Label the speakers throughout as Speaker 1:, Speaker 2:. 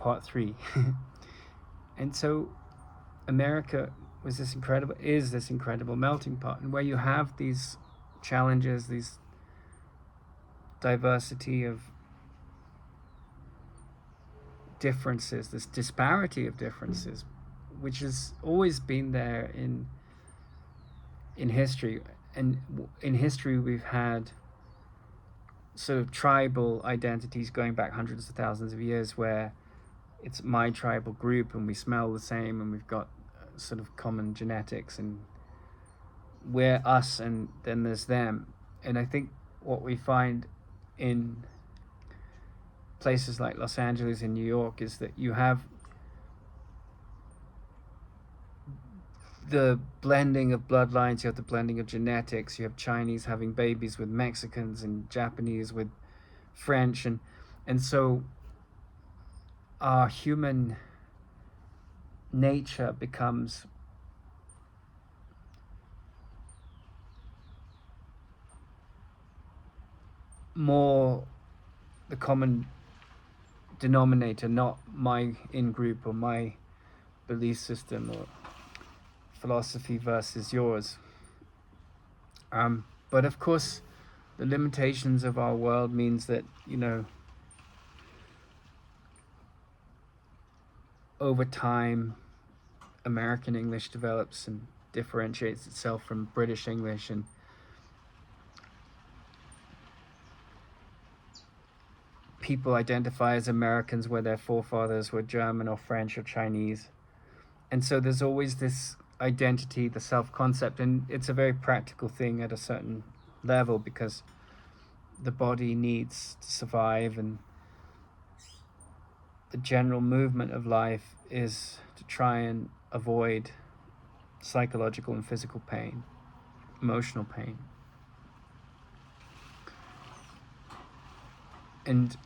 Speaker 1: part 3. And so America is this incredible melting pot, and where you have these challenges, these diversity of differences, this disparity of differences, which has always been there in history. And in history we've had sort of tribal identities going back hundreds of thousands of years, where it's my tribal group and we smell the same and we've got sort of common genetics and we're us and then there's them. And I think what we find in places like Los Angeles and New York is that you have the blending of bloodlines, you have the blending of genetics, you have Chinese having babies with Mexicans and Japanese with French, and so our human nature becomes more the common denominator, not my in-group or my belief system or philosophy versus yours. But of course, the limitations of our world means that, over time, American English develops and differentiates itself from British English, and people identify as Americans where their forefathers were German or French or Chinese. And so there's always this identity, the self-concept, and it's a very practical thing at a certain level because the body needs to survive, and the general movement of life is to try and avoid psychological and physical pain, emotional pain. And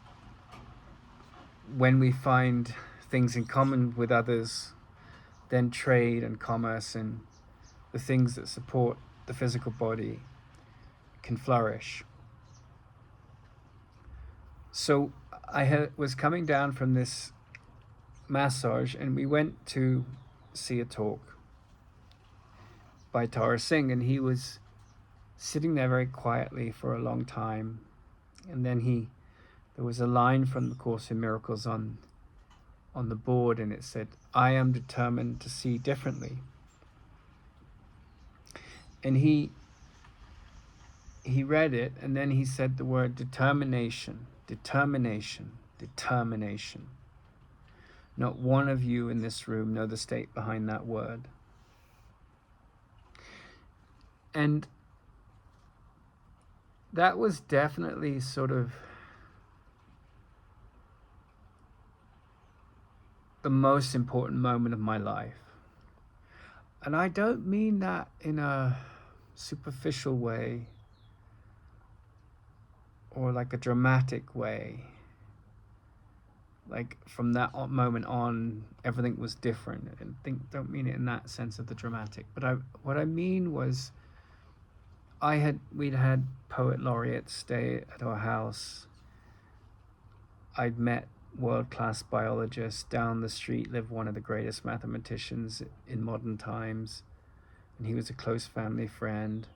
Speaker 1: when we find things in common with others, then trade and commerce and the things that support the physical body can flourish. So I was coming down from this massage, and we went to see a talk by Tara Singh, and he was sitting there very quietly for a long time, and then there was a line from the Course in Miracles on the board, and it said, "I am determined to see differently." And he read it, and then he said the word determination. Not one of you in this room know the state behind that word. And that was definitely sort of the most important moment of my life. And I don't mean that in a superficial way or like a dramatic way. Like from that moment on, everything was different. And don't mean it in that sense of the dramatic. But what I mean was, we'd had poet laureates stay at our house. I'd met world-class biologists. Down the street lived one of the greatest mathematicians in modern times, and he was a close family friend.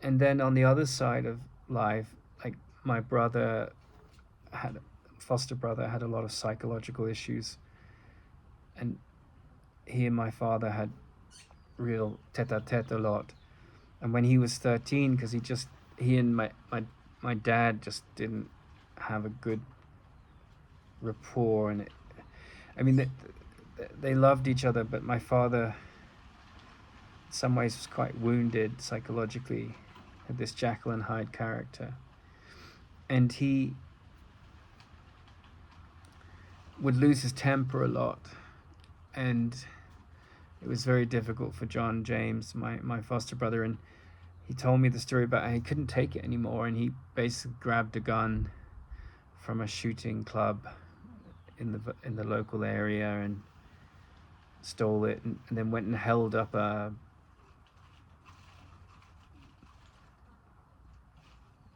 Speaker 1: And then on the other side of life, like my foster brother had a lot of psychological issues, and he and my father had real tete-a-tete a lot. And when he was 13, because he and my dad just didn't have a good rapport, and they loved each other, but my father in some ways was quite wounded psychologically, had this Jekyll and Hyde character, and he would lose his temper a lot, and it was very difficult for John James, my foster brother, and he told me the story about how he couldn't take it anymore, and he basically grabbed a gun from a shooting club in the local area and stole it, and then went and held up a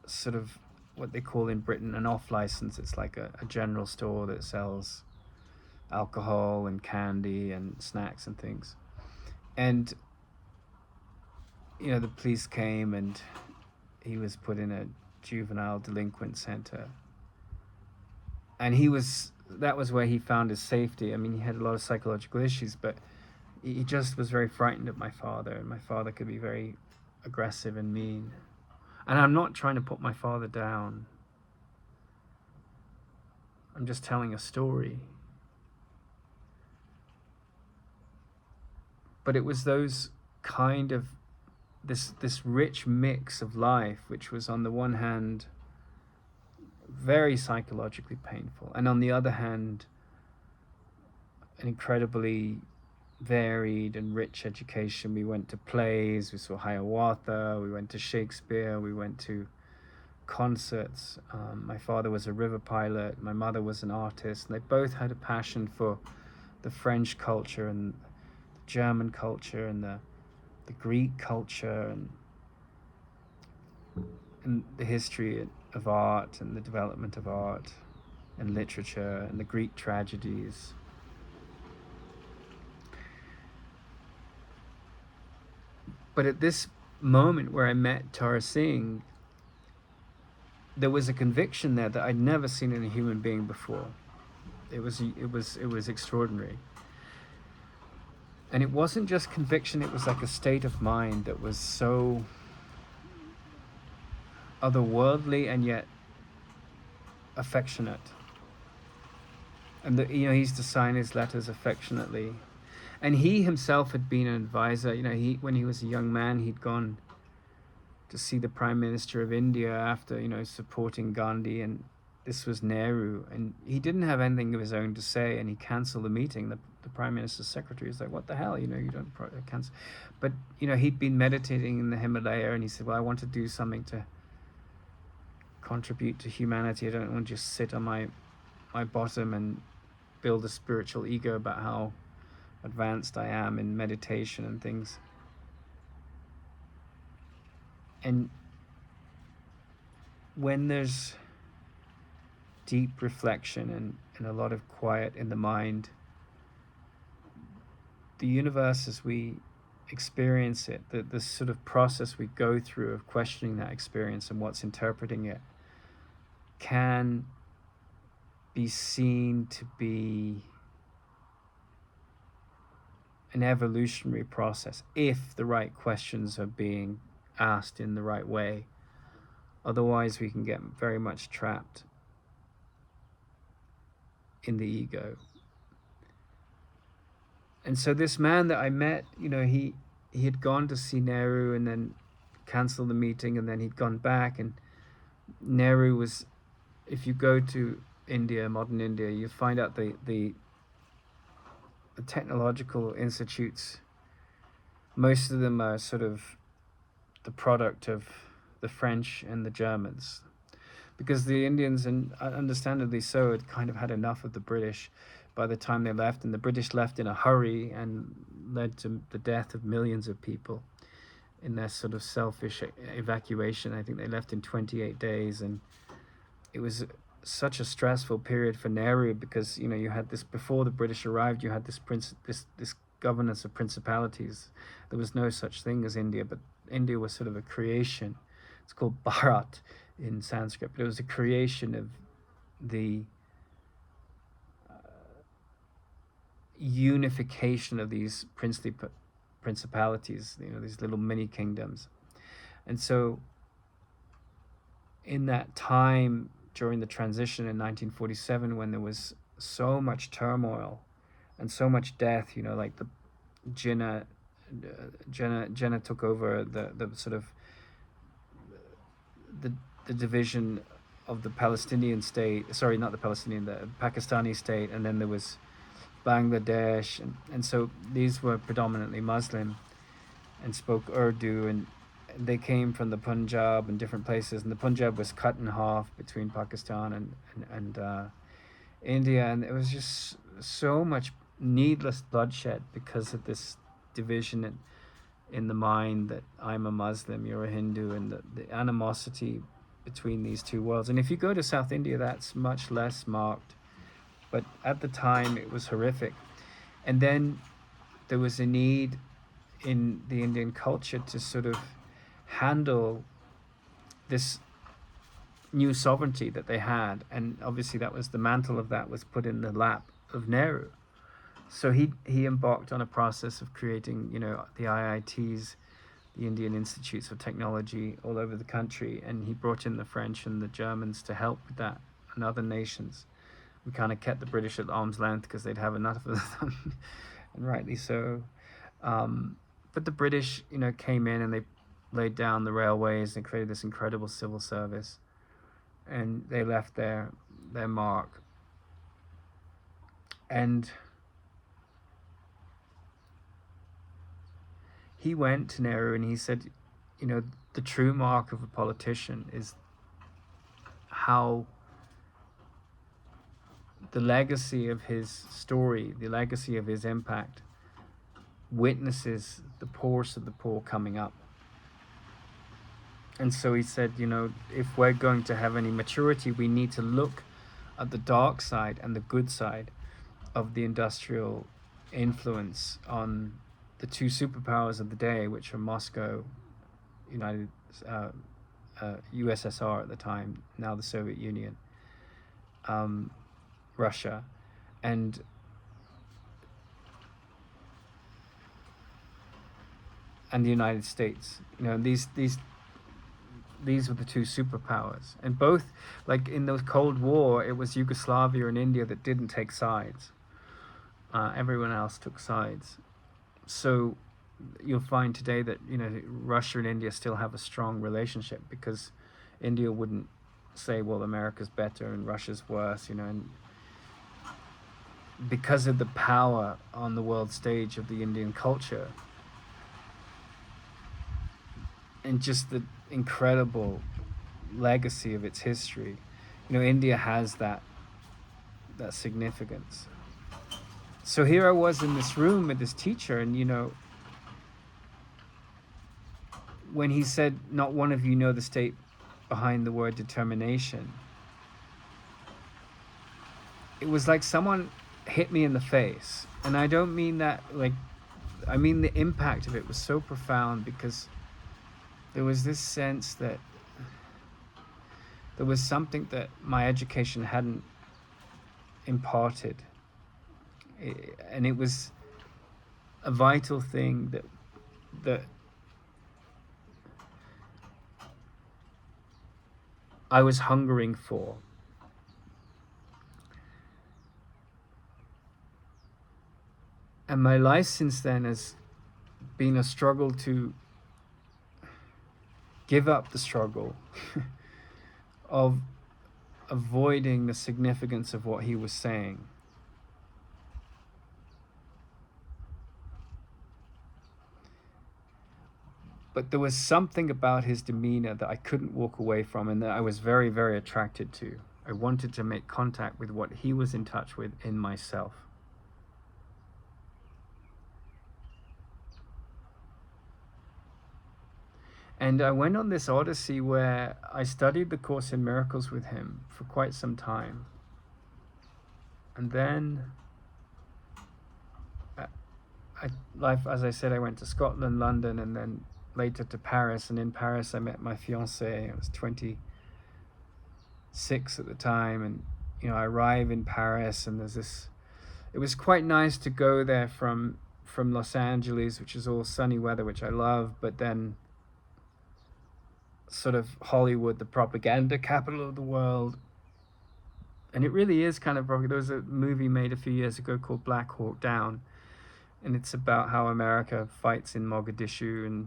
Speaker 1: sort of what they call in Britain an off license. It's like a general store that sells alcohol and candy and snacks and things. And the police came and he was put in a juvenile delinquent center. And that was where he found his safety. I mean, he had a lot of psychological issues, but he just was very frightened of my father, and my father could be very aggressive and mean. And I'm not trying to put my father down. I'm just telling a story. But it was those kind of this rich mix of life, which was on the one hand very psychologically painful, and on the other hand an incredibly varied and rich education. We went to plays, we saw Hiawatha, we went to Shakespeare, we went to concerts. My father was a river pilot, my mother was an artist, and they both had a passion for the French culture and the German culture and the Greek culture and the history of art and the development of art and literature and the Greek tragedies. But at this moment where I met Tara Singh, there was a conviction there that I'd never seen in a human being before. It was extraordinary. And it wasn't just conviction, it was like a state of mind that was so otherworldly and yet affectionate. And he used to sign his letters affectionately. And he himself had been an advisor. When he was a young man, he'd gone to see the Prime Minister of India after, supporting Gandhi, and this was Nehru, and he didn't have anything of his own to say, and he cancelled the meeting. The Prime Minister's secretary was like, what the hell, you don't cancel. But, he'd been meditating in the Himalaya, and he said, well, I want to do something to contribute to humanity. I don't want to just sit on my bottom and build a spiritual ego about how advanced I am in meditation and things. And when there's deep reflection and a lot of quiet in the mind, the universe as we experience it, the sort of process we go through of questioning that experience and what's interpreting it, can be seen to be an evolutionary process if the right questions are being asked in the right way. Otherwise, we can get very much trapped in the ego. And so this man that I met, he had gone to see Nehru and then cancelled the meeting, and then he'd gone back, and Nehru was, if you go to India, modern India, you find out the technological institutes, most of them are sort of the product of the French and the Germans, because the Indians, and understandably so, had kind of had enough of the British by the time they left, and the British left in a hurry and led to the death of millions of people in their sort of selfish evacuation. I think they left in 28 days, and it was such a stressful period for Nehru, because you had this, before the British arrived, you had this governance of principalities. There was no such thing as India, but India was sort of a creation. It's called Bharat in Sanskrit, but it was a creation of the unification of these princely principalities, these little mini kingdoms. And so in that time during the transition in 1947, when there was so much turmoil and so much death, like the Jinnah took over the sort of the division of the Palestinian state, sorry, not the Palestinian, the Pakistani state, and then there was Bangladesh, and so these were predominantly Muslim and spoke Urdu, and they came from the Punjab and different places, and the Punjab was cut in half between Pakistan and India, and it was just so much needless bloodshed because of this division in the mind that I'm a Muslim, you're a Hindu, and the animosity between these two worlds. And if you go to South India, that's much less marked. But at the time, it was horrific. And then there was a need in the Indian culture to sort of handle this new sovereignty that they had. And obviously that was the mantle of that was put in the lap of Nehru. So he embarked on a process of creating, the IITs, the Indian Institutes of Technology all over the country, and he brought in the French and the Germans to help with that, and other nations. We kind of kept the British at arm's length because they'd have enough of them, and rightly so. But the British, came in and they laid down the railways and created this incredible civil service, and they left their mark. And he went to Nehru and he said, the true mark of a politician is how the legacy of his story, the legacy of his impact, witnesses the poorest of the poor coming up. And so he said, if we're going to have any maturity, we need to look at the dark side and the good side of the industrial influence on the two superpowers of the day, which are Moscow, USSR at the time, now the Soviet Union, Russia, and the United States. These were the two superpowers, and both, like in the Cold War, it was Yugoslavia and India that didn't take sides. Everyone else took sides. So you'll find today that Russia and India still have a strong relationship, because India wouldn't say, well, America's better and Russia's worse, and because of the power on the world stage of the Indian culture and just the incredible legacy of its history. India has that significance. So here I was in this room with this teacher, and when he said, not one of you know the state behind the word determination, it was like someone hit me in the face. And I don't mean that I mean the impact of it was so profound, because there was this sense that there was something that my education hadn't imparted. And it was a vital thing that I was hungering for. And my life since then has been a struggle to give up the struggle of avoiding the significance of what he was saying. But there was something about his demeanor that I couldn't walk away from, and that I was very, very attracted to. I wanted to make contact with what he was in touch with in myself. And I went on this odyssey where I studied the Course in Miracles with him for quite some time. And then, as I said, I went to Scotland, London, and then later to Paris. And in Paris I met my fiancée. I was 26 at the time, and I arrive in Paris, and there's this, it was quite nice to go there from Los Angeles, which is all sunny weather, which I love, but then sort of Hollywood, the propaganda capital of the world. And it really is kind of, there was a movie made a few years ago called Black Hawk Down, and it's about how America fights in Mogadishu, and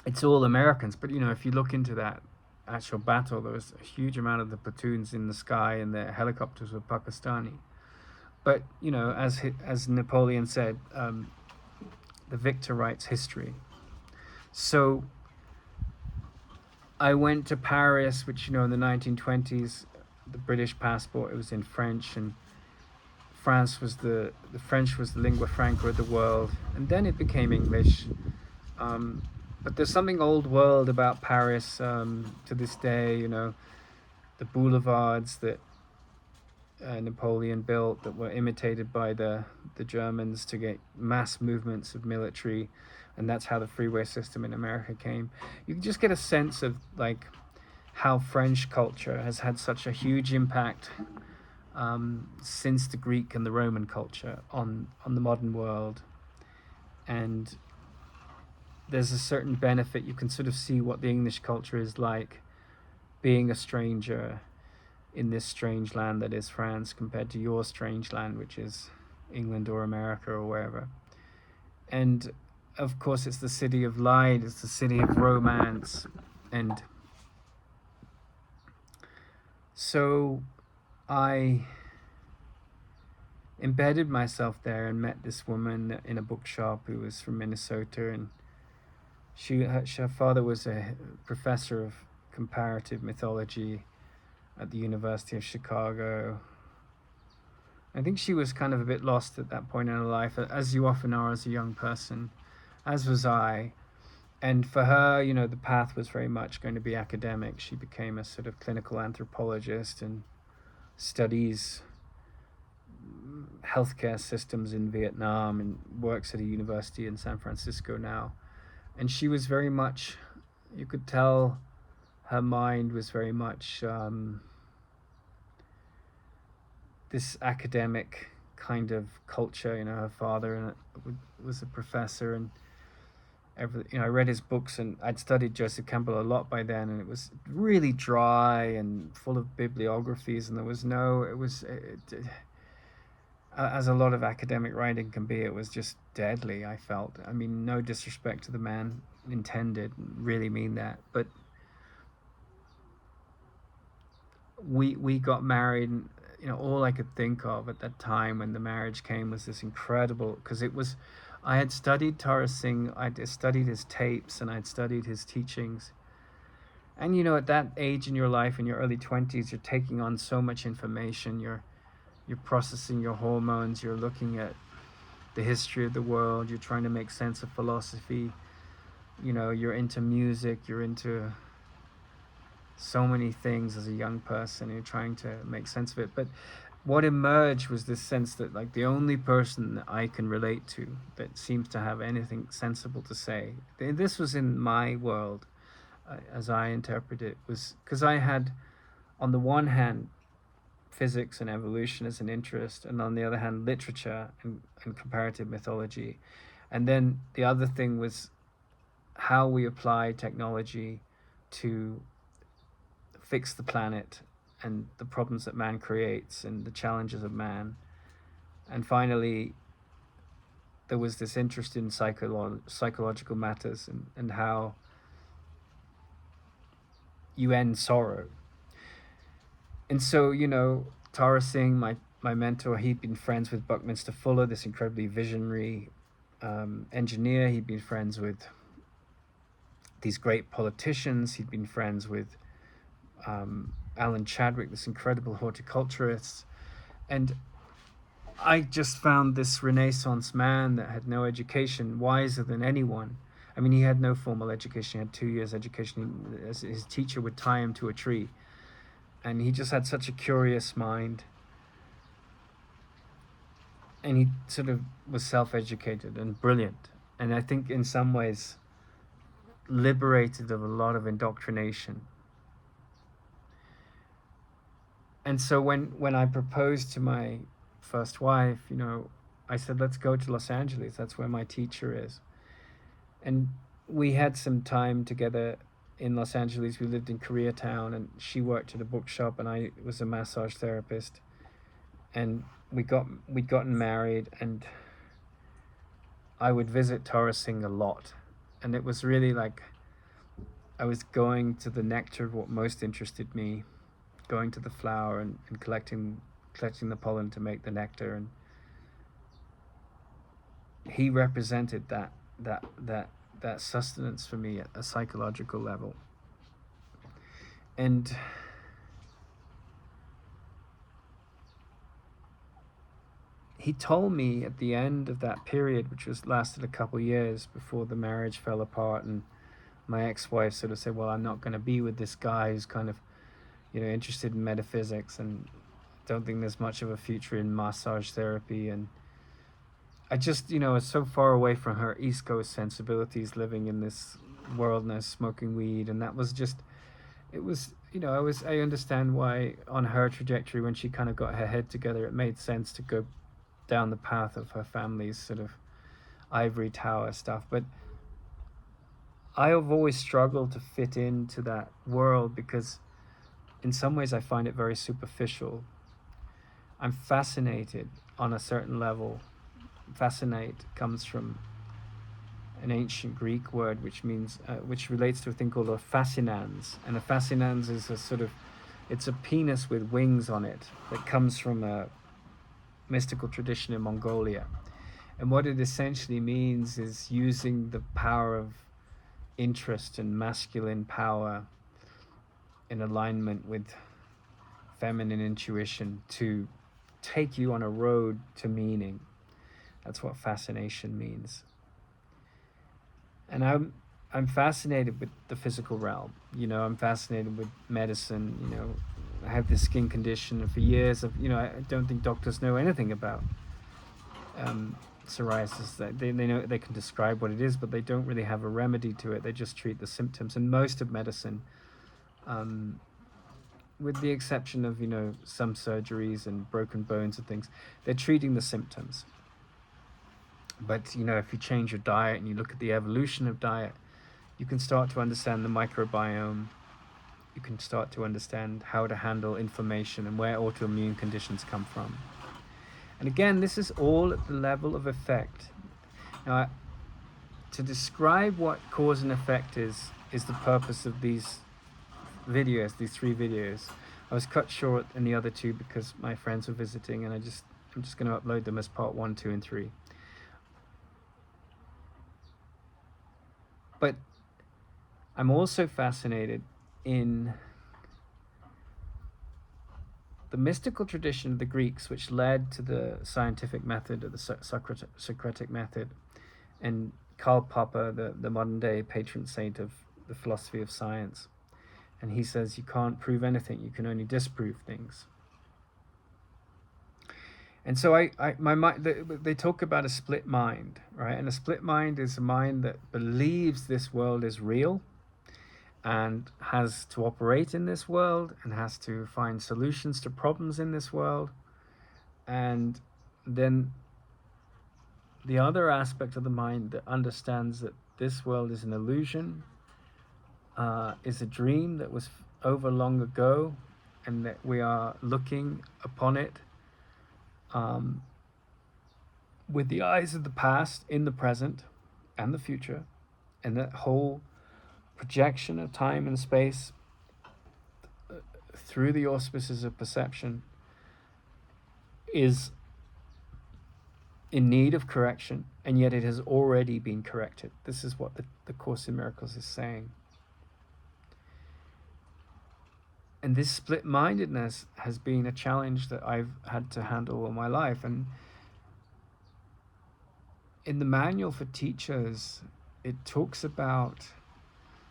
Speaker 1: it's all Americans. But if you look into that actual battle, there was a huge amount of the platoons in the sky, and the helicopters were Pakistani. But as Napoleon said, the victor writes history. So I went to Paris, which in the 1920s, the British passport, it was in French, and France was the French was the lingua franca of the world, and then it became English. But there's something old world about Paris to this day. You know, the boulevards that Napoleon built that were imitated by the Germans to get mass movements of military, and that's how the freeway system in America came. You can just get a sense of like how French culture has had such a huge impact since the Greek and the Roman culture on the modern world. And there's a certain benefit. You can sort of see what the English culture is like, being a stranger in this strange land that is France compared to your strange land, which is England or America or wherever. And of course, it's the city of light, it's the city of romance. And so I embedded myself there and met this woman in a bookshop who was from Minnesota, and her father was a professor of comparative mythology at the University of Chicago. I think she was kind of a bit lost at that point in her life, as you often are as a young person, as was I. And for her, you know, the path was very much going to be academic. She became a sort of clinical anthropologist and studies healthcare systems in Vietnam and works at a university in San Francisco now. And she was very much, you could tell her mind was very much this academic kind of culture. You know, her father was a professor, and I read his books, and I'd studied Joseph Campbell a lot by then, and it was really dry and full of bibliographies, and there was no, as a lot of academic writing can be, it was just deadly, I felt. I mean, no disrespect to the man intended, really mean that, but we got married, and you know, all I could think of at that time when the marriage came was this incredible, because it was, I had studied Tara Singh, I'd studied his tapes, and I'd studied his teachings. And you know, at that age in your life, in your early 20s, you're taking on so much information, you're processing your hormones, you're looking at the history of the world, you're trying to make sense of philosophy, you know, you're into music, you're into so many things as a young person, you're trying to make sense of it. But what emerged was this sense that, like, the only person that I can relate to that seems to have anything sensible to say, this was in my world, as I interpret it, was because I had, on the one hand, physics and evolution as an interest, and on the other hand, literature and comparative mythology. And then the other thing was how we apply technology to fix the planet and the problems that man creates and the challenges of man. And finally, there was this interest in psychological matters and how you end sorrow. And so, you know, Tara Singh, my mentor, he'd been friends with Buckminster Fuller, this incredibly visionary engineer. He'd been friends with these great politicians. He'd been friends with Alan Chadwick, this incredible horticulturist. And I just found this Renaissance man that had no education, wiser than anyone. I mean, he had no formal education. He had 2 years education. His teacher would tie him to a tree. And he just had such a curious mind. And he sort of was self-educated and brilliant. And I think in some ways liberated of a lot of indoctrination. And so when I proposed to my first wife, you know, I said, let's go to Los Angeles. That's where my teacher is. And we had some time together in Los Angeles. We lived in Koreatown, and she worked at a bookshop, and I was a massage therapist. And we'd gotten married, and I would visit Tara Singh a lot. And it was really like I was going to the nectar of what most interested me, going to the flower and collecting the pollen to make the nectar. And he represented that sustenance for me at a psychological level. And he told me at the end of that period, which lasted a couple years before the marriage fell apart, and my ex-wife sort of said, well, I'm not going to be with this guy who's kind of, interested in metaphysics, and don't think there's much of a future in massage therapy. And I just, was so far away from her East Coast sensibilities, living in this world and I was smoking weed. And that was just, it was, I understand why on her trajectory, when she kind of got her head together, it made sense to go down the path of her family's sort of ivory tower stuff. But I have always struggled to fit into that world because in some ways I find it very superficial. I'm fascinated on a certain level. Fascinate comes from an ancient Greek word which means, which relates to a thing called a fascinans. And a fascinans is a sort of, it's a penis with wings on it that comes from a mystical tradition in Mongolia. And what it essentially means is using the power of interest and masculine power in alignment with feminine intuition to take you on a road to meaning. That's what fascination means. And I'm fascinated with the physical realm. I'm fascinated with medicine. I have this skin condition, and for years I don't think doctors know anything about psoriasis. They know they can describe what it is, but they don't really have a remedy to it. They just treat the symptoms. And most of medicine, with the exception of some surgeries and broken bones and things, they're treating the symptoms. But if you change your diet and you look at the evolution of diet, you can start to understand the microbiome. You can start to understand how to handle inflammation and where autoimmune conditions come from. And again, this is all at the level of effect. Now, to describe what cause and effect is the purpose of these videos, these 3 videos. I was cut short in the other 2 because my friends were visiting, and I'm just going to upload them as part 1, 2, and 3. But I'm also fascinated in the mystical tradition of the Greeks, which led to the scientific method, or the Socratic method, and Karl Popper, the modern day patron saint of the philosophy of science. And he says you can't prove anything, you can only disprove things. And so my mind, they talk about a split mind, right? And a split mind is a mind that believes this world is real and has to operate in this world and has to find solutions to problems in this world. And then the other aspect of the mind that understands that this world is an illusion, is a dream that was over long ago, and that we are looking upon it with the eyes of the past, in the present, and the future. And that whole projection of time and space through the auspices of perception is in need of correction, and yet it has already been corrected. This is what the Course in Miracles is saying. And this split-mindedness has been a challenge that I've had to handle all my life. And in the manual for teachers, it talks about,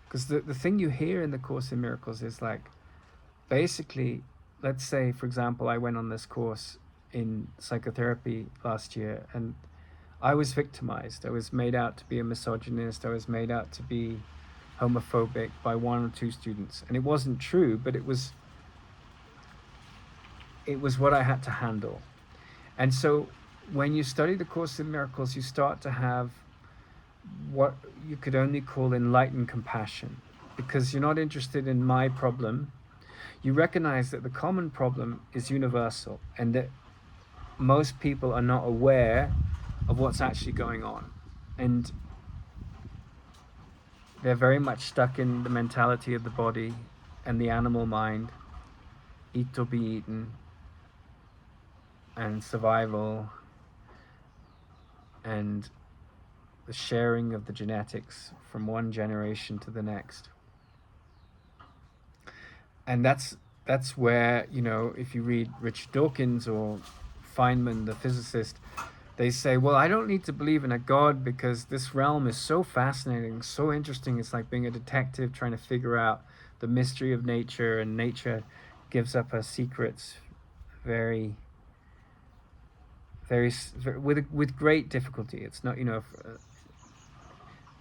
Speaker 1: because the thing you hear in the Course in Miracles is like, basically, let's say, for example, I went on this course in psychotherapy last year, and I was victimized. I was made out to be a misogynist. I was made out to be homophobic by 1 or 2 students. And it wasn't true, but it was what I had to handle. And so when you study the Course in Miracles, you start to have what you could only call enlightened compassion, because you're not interested in my problem. You recognize that the common problem is universal, and that most people are not aware of what's actually going on. And they're very much stuck in the mentality of the body and the animal mind, eat or be eaten, and survival, and the sharing of the genetics from one generation to the next. And that's where, if you read Richard Dawkins or Feynman, the physicist, they say, well, I don't need to believe in a God because this realm is so fascinating, so interesting. It's like being a detective trying to figure out the mystery of nature, and nature gives up her secrets very, very, with great difficulty. It's not,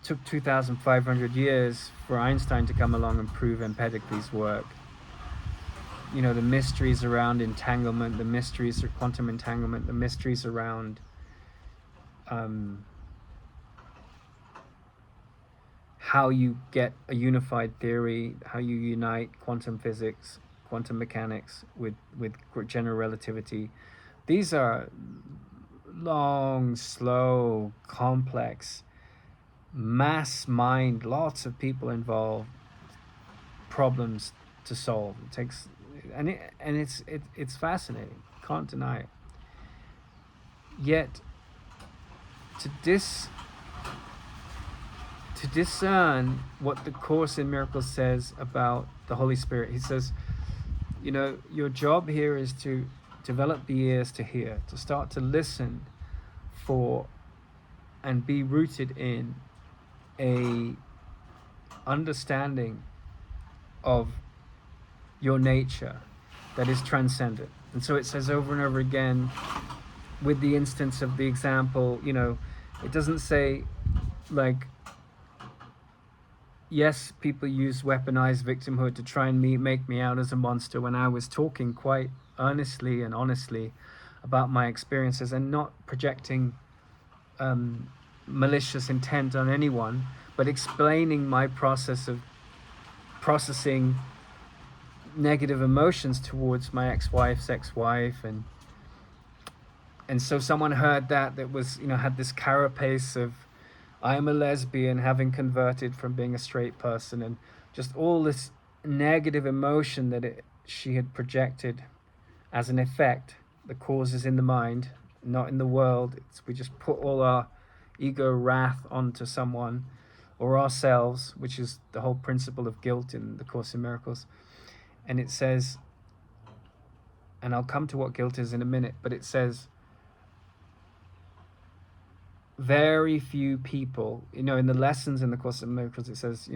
Speaker 1: took 2,500 years for Einstein to come along and prove Empedocles' work. The mysteries around entanglement, the mysteries of quantum entanglement, the mysteries around how you get a unified theory, how you unite quantum physics, quantum mechanics with general relativity. These are long, slow, complex, mass mind, lots of people involved, problems to solve. It takes, and it's fascinating. Can't deny it. Yet, to discern what the Course in Miracles says about the Holy Spirit, he says, your job here is to develop the ears to hear, to start to listen for and be rooted in a understanding of your nature that is transcendent. And so it says over and over again, with the instance of the example, it doesn't say, like, yes, people use weaponized victimhood to try and make me out as a monster, when I was talking quite earnestly and honestly about my experiences and not projecting malicious intent on anyone, but explaining my process of processing negative emotions towards my ex-wife's ex-wife. And so someone heard that was, had this carapace of, I'm a lesbian, having converted from being a straight person, and just all this negative emotion that she had projected as an effect. The cause is in the mind, not in the world. We just put all our ego wrath onto someone or ourselves, which is the whole principle of guilt in the Course in Miracles. And it says, and I'll come to what guilt is in a minute, but it says, very few people, in the lessons in the Course in Miracles, it says,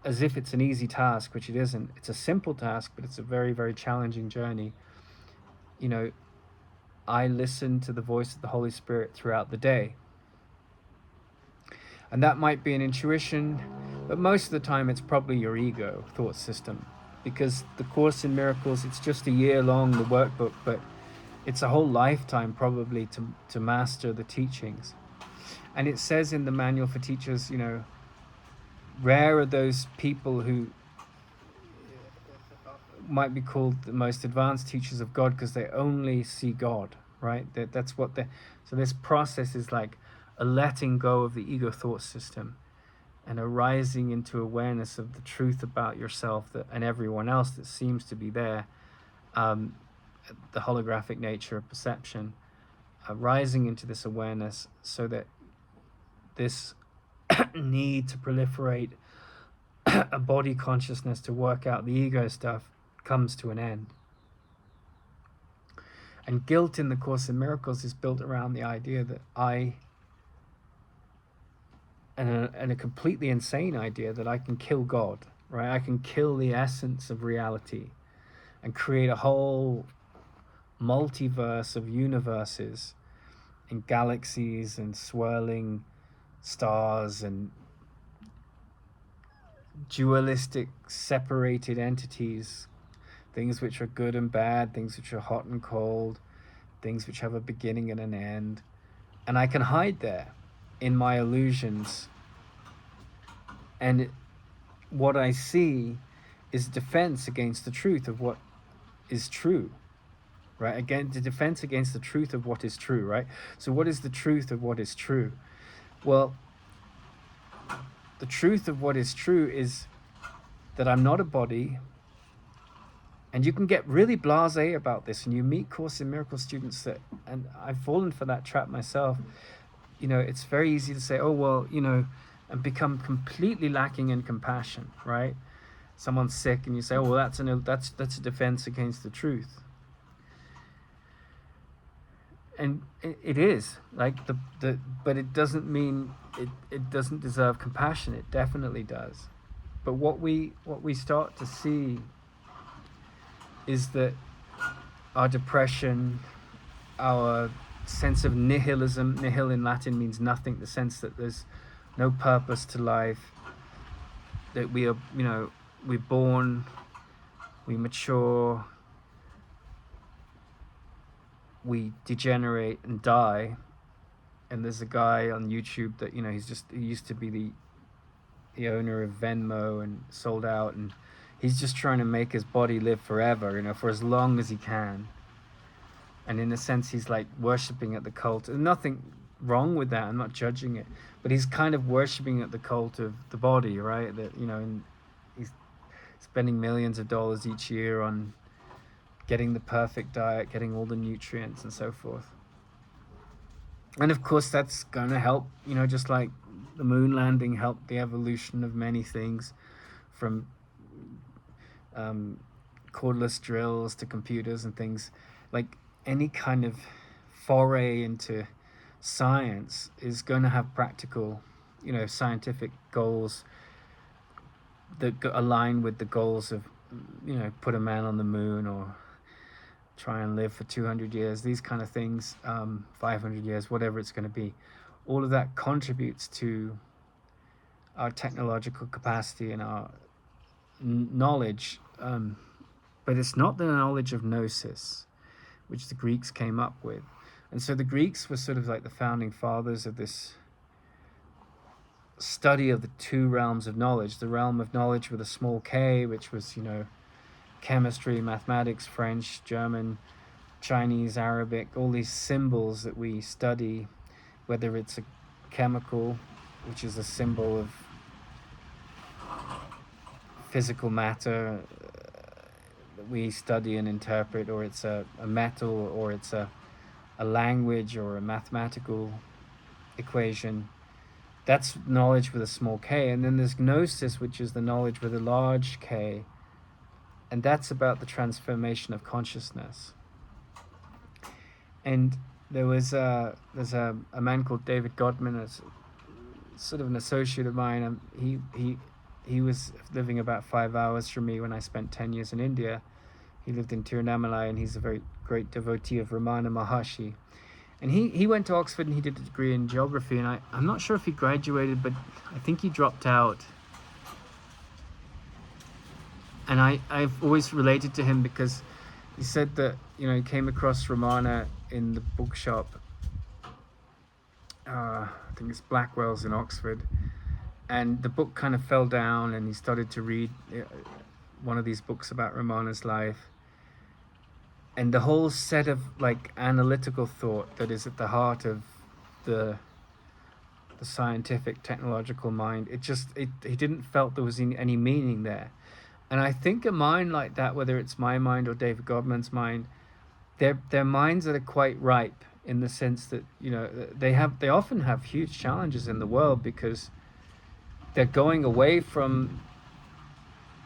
Speaker 1: as if it's an easy task, which it isn't. It's a simple task, but it's a very, very challenging journey. I listen to the voice of the Holy Spirit throughout the day. And that might be an intuition, but most of the time it's probably your ego thought system, because the Course in Miracles, it's just a year long, the workbook, but it's a whole lifetime probably to master the teachings. And it says in the Manual for Teachers, rare are those people who might be called the most advanced teachers of God, because they only see God, right? That's what so this process is like a letting go of the ego thought system and a rising into awareness of the truth about yourself and everyone else that seems to be there. The holographic nature of perception, rising into this awareness, so that this need to proliferate a body consciousness to work out the ego stuff comes to an end. And guilt in the Course in Miracles is built around the idea that and a completely insane idea that I can kill God, right? I can kill the essence of reality and create a whole multiverse of universes and galaxies and swirling stars and dualistic separated entities, things which are good and bad, things which are hot and cold, things which have a beginning and an end. And I can hide there in my illusions, and what I see is defense against the truth of what is true. Right? Again, the defense against the truth of what is true, right? So what is the truth of what is true? Well, the truth of what is true is that I'm not a body. And you can get really blasé about this, and you meet Course in Miracles students and I've fallen for that trap myself. It's very easy to say, oh, well, and become completely lacking in compassion, right? Someone's sick and you say, oh, well, that's a defense against the truth. and it is like the but it doesn't mean it doesn't deserve compassion. It definitely does. But what we start to see is that our depression, our sense of nihilism, nihil in Latin means nothing, the sense that there's no purpose to life, that we are, we're born, we mature, we degenerate and die. And there's a guy on YouTube that, he used to be the owner of Venmo and sold out, and he's just trying to make his body live forever, for as long as he can. And in a sense, he's like worshipping at the cult. There's nothing wrong with that. I'm not judging it, but he's kind of worshipping at the cult of the body, right? That, and he's spending millions of dollars each year on getting the perfect diet, getting all the nutrients and so forth. And of course, that's going to help, just like the moon landing helped the evolution of many things, from cordless drills to computers and things. Like any kind of foray into science is going to have practical, scientific goals that align with the goals of, put a man on the moon or try and live for 200 years, these kind of things, 500 years, whatever it's going to be. All of that contributes to our technological capacity and our knowledge, but it's not the knowledge of gnosis, which the Greeks came up with. And so the Greeks were sort of like the founding fathers of this study of the two realms of knowledge, the realm of knowledge with a small k, which was, chemistry, mathematics, French, German, Chinese, Arabic, all these symbols that we study, whether it's a chemical, which is a symbol of physical matter that we study and interpret, or it's a metal, or it's a language or a mathematical equation. That's knowledge with a small k. And then there's gnosis, which is the knowledge with a large k, and that's about the transformation of consciousness. And there's a man called David Godman, as sort of an associate of mine, and he was living about 5 hours from me when I spent 10 years in India. He lived in Tirunamalai, and he's a very great devotee of Ramana Maharshi. And he went to Oxford, and he did a degree in geography, and I'm not sure if he graduated, but I think he dropped out. And I've always related to him because he said that, he came across Ramana in the bookshop. I think it's Blackwell's in Oxford. And the book kind of fell down, and he started to read one of these books about Ramana's life. And the whole set of like analytical thought that is at the heart of the scientific, technological mind, he didn't felt there was any meaning there. And I think a mind like that, whether it's my mind or David Godman's mind, they're minds that are quite ripe, in the sense that, they often have huge challenges in the world because they're going away from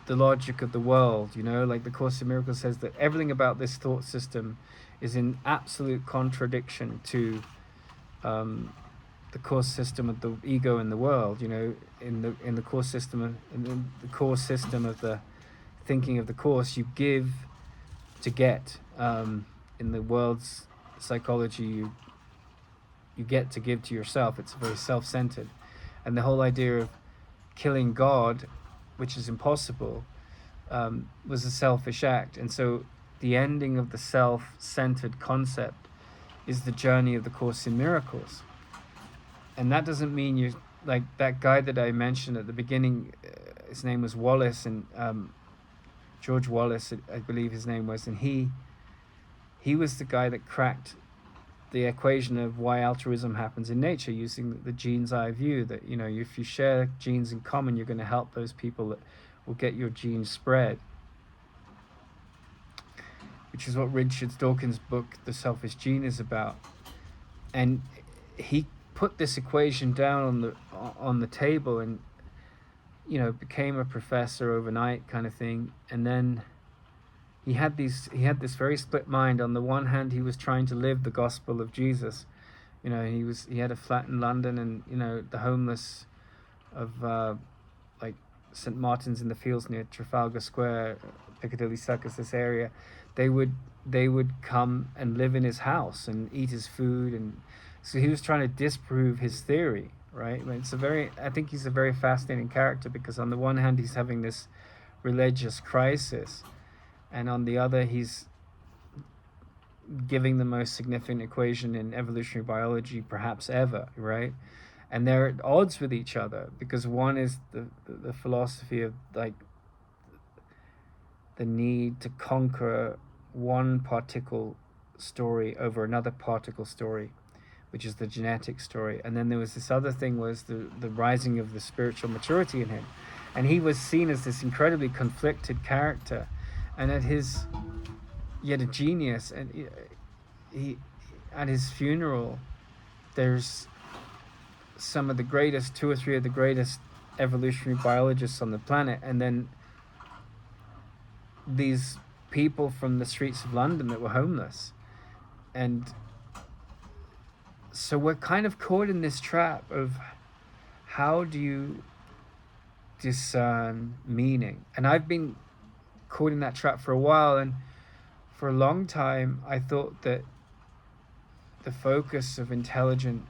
Speaker 1: the logic of the world, like the Course in Miracles says that everything about this thought system is in absolute contradiction to the Course system of the ego in the world. In the Course system, in the core system of the thinking of the Course, you give to get. In the world's psychology, you get to give to yourself. It's very self-centered, and the whole idea of killing God, which is impossible, was a selfish act. And so the ending of the self-centered concept is the journey of the Course in Miracles. And that doesn't mean you, like that guy that I mentioned at the beginning, his name was Wallace, and George Wallace, I believe his name was, and he was the guy that cracked the equation of why altruism happens in nature, using the gene's eye view, that if you share genes in common, you're going to help those people that will get your genes spread, which is what Richard Dawkins' book The Selfish Gene is about. And he put this equation down on the table, and became a professor overnight kind of thing. And then he had this very split mind. On the one hand, he was trying to live the gospel of Jesus. He had a flat in London, and the homeless of like St. Martin's in the Fields near Trafalgar Square, Piccadilly Circus, this area, they would come and live in his house and eat his food, and so he was trying to disprove his theory, right? I think he's a very fascinating character, because on the one hand he's having this religious crisis, and on the other he's giving the most significant equation in evolutionary biology perhaps ever, right? And they're at odds with each other, because one is the philosophy of like the need to conquer one particle story over another particle story, which is the genetic story. And then there was this other thing, was the rising of the spiritual maturity in him. And he was seen as this incredibly conflicted character, and yet a genius. And he at his funeral, there's some of the greatest, 2 or 3 of the greatest evolutionary biologists on the planet, and then these people from the streets of London that were homeless. And so we're kind of caught in this trap of, how do you discern meaning? And I've been caught in that trap for a while, and for a long time I thought that the focus of intelligent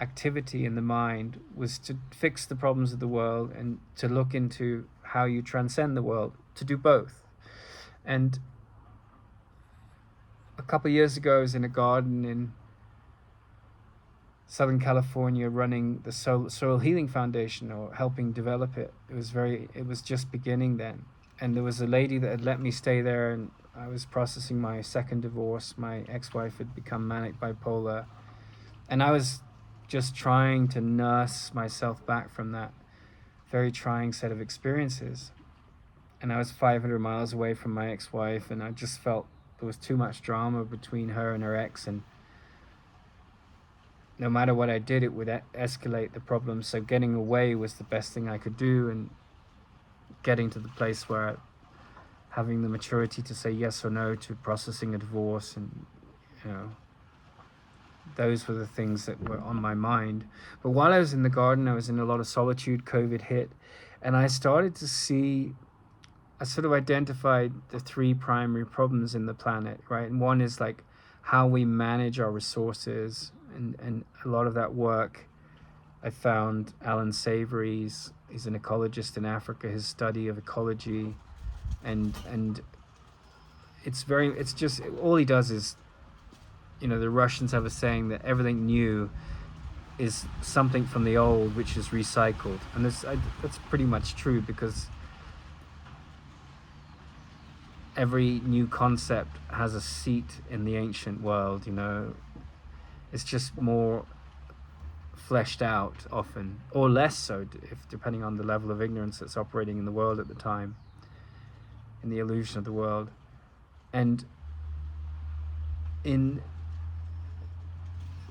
Speaker 1: activity in the mind was to fix the problems of the world and to look into how you transcend the world, to do both. And a couple of years ago I was in a garden in Southern California running the Soil Healing Foundation, or helping develop it. It was just beginning then. And there was a lady that had let me stay there, and I was processing my second divorce. My ex-wife had become manic bipolar, and I was just trying to nurse myself back from that very trying set of experiences. And I was 500 miles away from my ex-wife, and I just felt there was too much drama between her and her ex, and no matter what I did, it would escalate the problem. So getting away was the best thing I could do, and getting to the place where having the maturity to say yes or no to processing a divorce, and those were the things that were on my mind. But while I was in the garden, I was in a lot of solitude. COVID hit, and I started to see, I sort of identified the 3 primary problems in the planet, right? And one is like how we manage our resources, and a lot of that work I found Alan Savory's, he's an ecologist in Africa, his study of ecology, and it's just, all he does is, the Russians have a saying that everything new is something from the old which is recycled, and that's pretty much true, because every new concept has a seat in the ancient world. It's just more fleshed out often, or less so, depending on the level of ignorance that's operating in the world at the time, in the illusion of the world. And in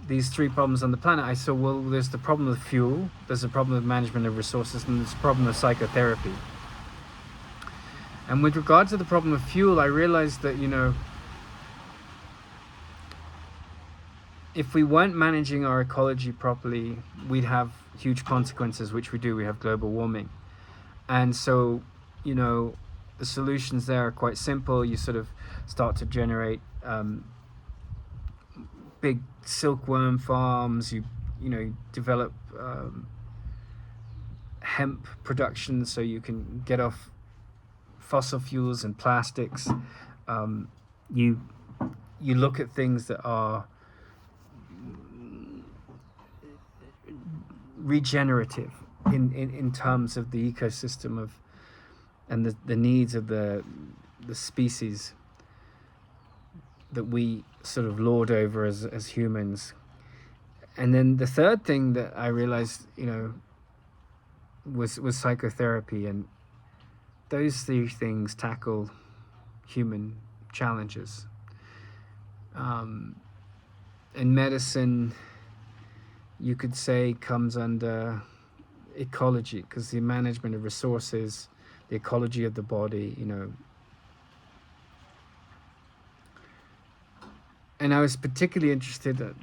Speaker 1: these 3 problems on the planet, I saw, well, there's the problem of fuel, there's the problem of management of resources, and there's the problem of psychotherapy. And with regard to the problem of fuel, I realized that, if we weren't managing our ecology properly, we'd have huge consequences, which we do. We have global warming. And so, the solutions there are quite simple. You sort of start to generate big silkworm farms. You develop hemp production so you can get off fossil fuels and plastics. You look at things that are regenerative in terms of the ecosystem and the needs of the species that we sort of lord over as humans. And then the third thing that I realized, was psychotherapy, and those 3 things tackle human challenges. In medicine, you could say, comes under ecology, because the management of resources, the ecology of the body, you know. And I was particularly interested in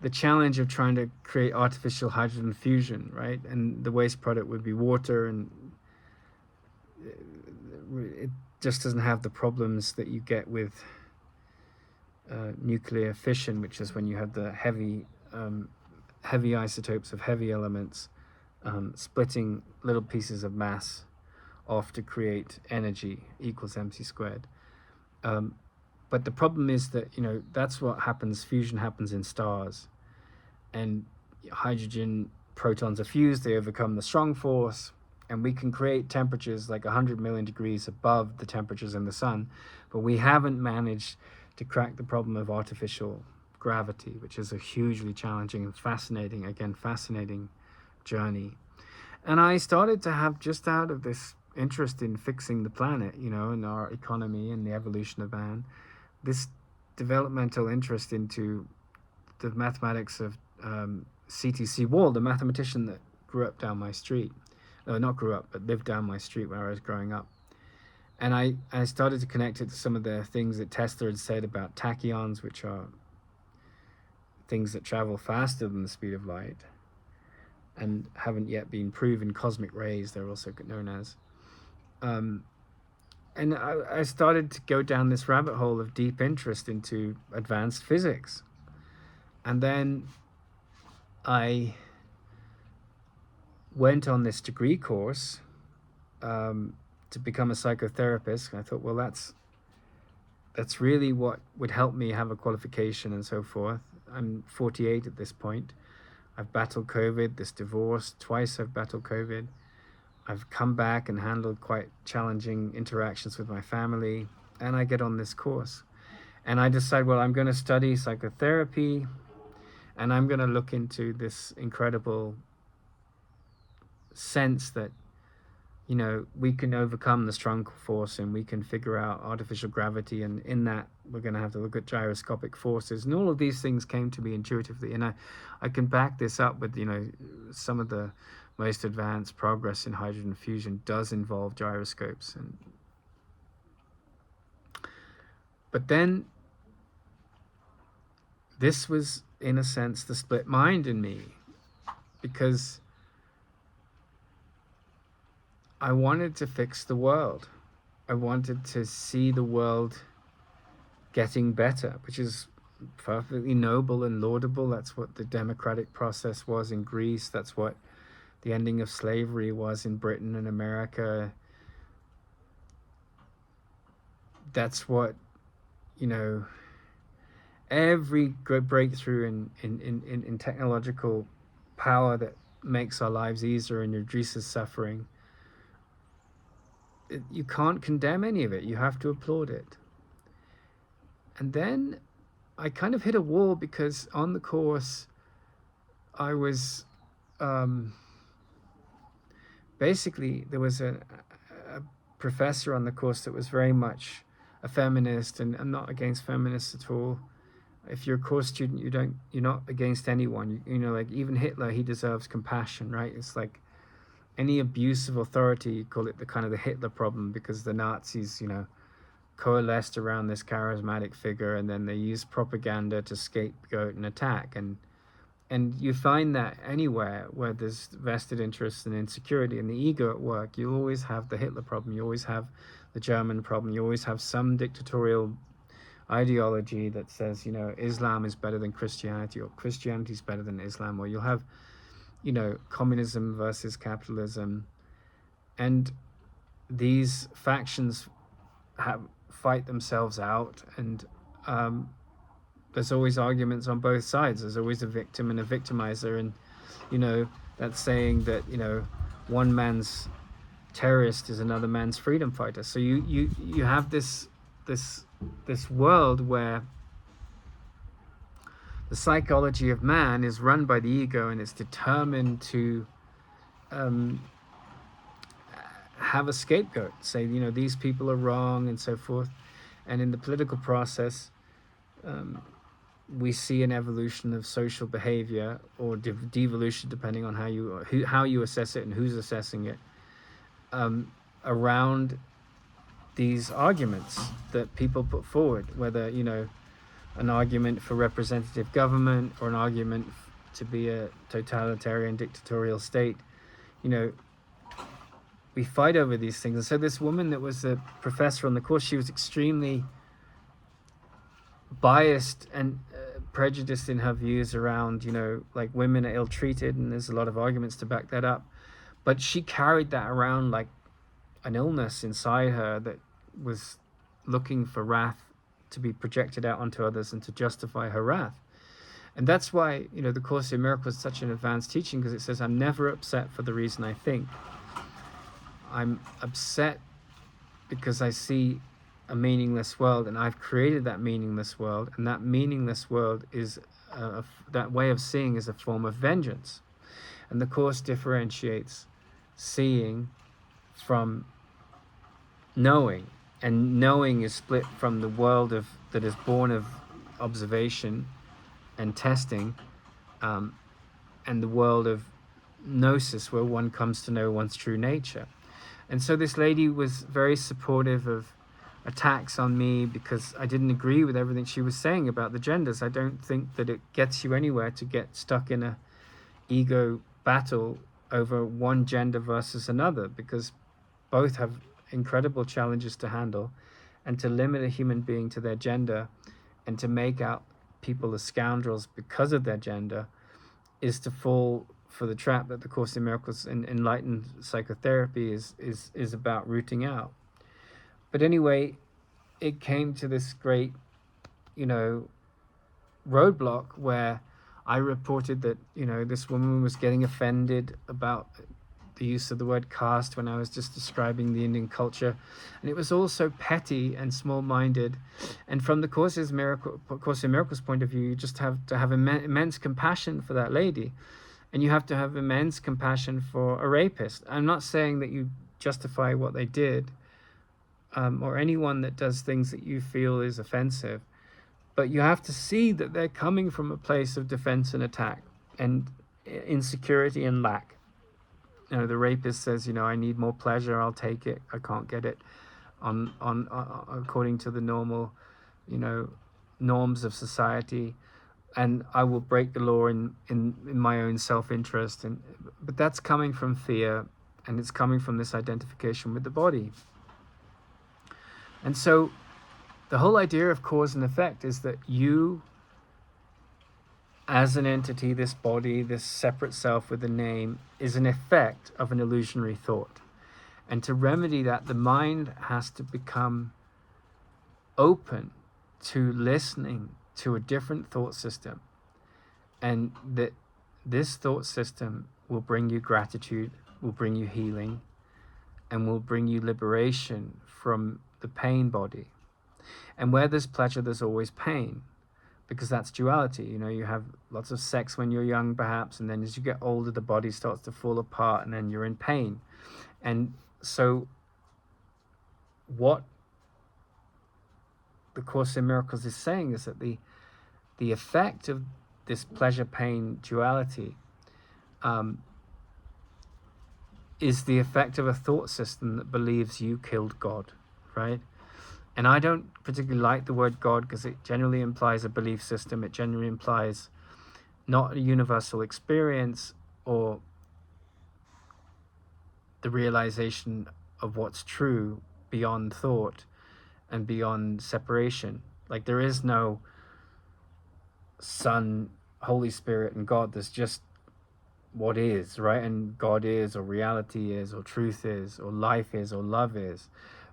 Speaker 1: the challenge of trying to create artificial hydrogen fusion, right? And the waste product would be water, and it just doesn't have the problems that you get with nuclear fission, which is when you have the heavy isotopes of heavy elements splitting little pieces of mass off to create energy equals mc squared. But the problem is that, you know, that's what happens. Fusion happens in stars, and hydrogen protons are fused, they overcome the strong force, and we can create temperatures like 100 million degrees above the temperatures in the sun, but we haven't managed to crack the problem of artificial gravity, which is a hugely challenging and fascinating journey. And I started to have, just out of this interest in fixing the planet, you know, and our economy and the evolution of man, this developmental interest into the mathematics of C.T.C. Wall, the mathematician that grew up down my street. Not grew up, but lived down my street where I was growing up. And I started to connect it to some of the things that Tesla had said about tachyons, which are things that travel faster than the speed of light and haven't yet been proven. Cosmic rays, they're also known as. And I started to go down this rabbit hole of deep interest into advanced physics. And then I went on this degree course to become a psychotherapist. And I thought, well, that's really what would help me have a qualification and so forth. I'm 48 at this point. I've battled COVID, this divorce. Twice I've battled COVID. I've come back and handled quite challenging interactions with my family, and I get on this course. And I decide, well, I'm going to study psychotherapy, and I'm going to look into this incredible sense that, you know, we can overcome the strong force and we can figure out artificial gravity, and in that we're going to have to look at gyroscopic forces, and all of these things came to me intuitively. And I can back this up with, you know, some of the most advanced progress in hydrogen fusion does involve gyroscopes. But then this was, in a sense, the split mind in me, because I wanted to fix the world. I wanted to see the world getting better, which is perfectly noble and laudable. That's what the democratic process was in Greece. That's what the ending of slavery was in Britain and America. That's what, you know, every good breakthrough in technological power that makes our lives easier and reduces suffering, you can't condemn any of it. You have to applaud it. And then I kind of hit a wall, because on the course I was basically, there was a professor on the course that was very much a feminist, and I'm not against feminists at all. If you're a course student, you're not against anyone. You know, like even Hitler, he deserves compassion, right? It's like any abuse of authority, you call it the kind of the Hitler problem, because the Nazis, you know, coalesced around this charismatic figure, and then they used propaganda to scapegoat and attack. And you find that anywhere where there's vested interest and insecurity and the ego at work, you always have the Hitler problem. You always have the German problem. You always have some dictatorial ideology that says, you know, Islam is better than Christianity, or Christianity is better than Islam, or you'll have, you know, communism versus capitalism. And these factions fight themselves out, and there's always arguments on both sides. There's always a victim and a victimizer, and, you know, that saying that, you know, one man's terrorist is another man's freedom fighter. So you have this world where the psychology of man is run by the ego, and it's determined to have a scapegoat, say, you know, these people are wrong and so forth. And in the political process, we see an evolution of social behavior, or devolution, depending on how you assess it and who's assessing it, around these arguments that people put forward, whether, an argument for representative government or an argument to be a totalitarian dictatorial state. We fight over these things. And so this woman that was a professor on the course, she was extremely biased and prejudiced in her views around, like women are ill-treated, and there's a lot of arguments to back that up. But she carried that around like an illness inside her that was looking for wrath to be projected out onto others and to justify her wrath. And that's why, the Course in Miracles is such an advanced teaching, because it says, I'm never upset for the reason I think. I'm upset because I see a meaningless world, and I've created that meaningless world, and that meaningless world is that way of seeing is a form of vengeance. And the Course differentiates seeing from knowing, and knowing is split from the world that is born of observation and testing, and the world of gnosis, where one comes to know one's true nature. And so this lady was very supportive of attacks on me because I didn't agree with everything she was saying about the genders. I don't think that it gets you anywhere to get stuck in a ego battle over one gender versus another, because both have incredible challenges to handle. And to limit a human being to their gender and to make out people as scoundrels because of their gender is to fall for the trap that the Course in Miracles and enlightened psychotherapy is about rooting out. But anyway, it came to this great, roadblock where I reported that, this woman was getting offended about the use of the word caste when I was just describing the Indian culture. And it was all so petty and small-minded. And from the Course in Miracles point of view, you just have to have immense compassion for that lady. And you have to have immense compassion for a rapist. I'm not saying that you justify what they did, or anyone that does things that you feel is offensive. But you have to see that they're coming from a place of defense and attack and insecurity and lack. The rapist says, I need more pleasure, I'll take it, I can't get it on according to the normal, norms of society, and I will break the law in my own self-interest. But that's coming from fear, and it's coming from this identification with the body. And so the whole idea of cause and effect is that you, as an entity, this body, this separate self with a name, is an effect of an illusionary thought. And to remedy that, the mind has to become open to listening to a different thought system. And that this thought system will bring you gratitude, will bring you healing, and will bring you liberation from the pain body. And where there's pleasure, there's always pain, because that's duality. You have lots of sex when you're young, perhaps, and then as you get older, the body starts to fall apart, and then you're in pain. And so what the Course in Miracles is saying is that the effect of this pleasure-pain duality is the effect of a thought system that believes you killed God, right? And I don't particularly like the word God, because it generally implies a belief system. It generally implies not a universal experience or the realization of what's true beyond thought and beyond separation. Like, there is no Son, Holy Spirit, and God. There's just what is, right? And God is, or reality is, or truth is, or life is, or love is.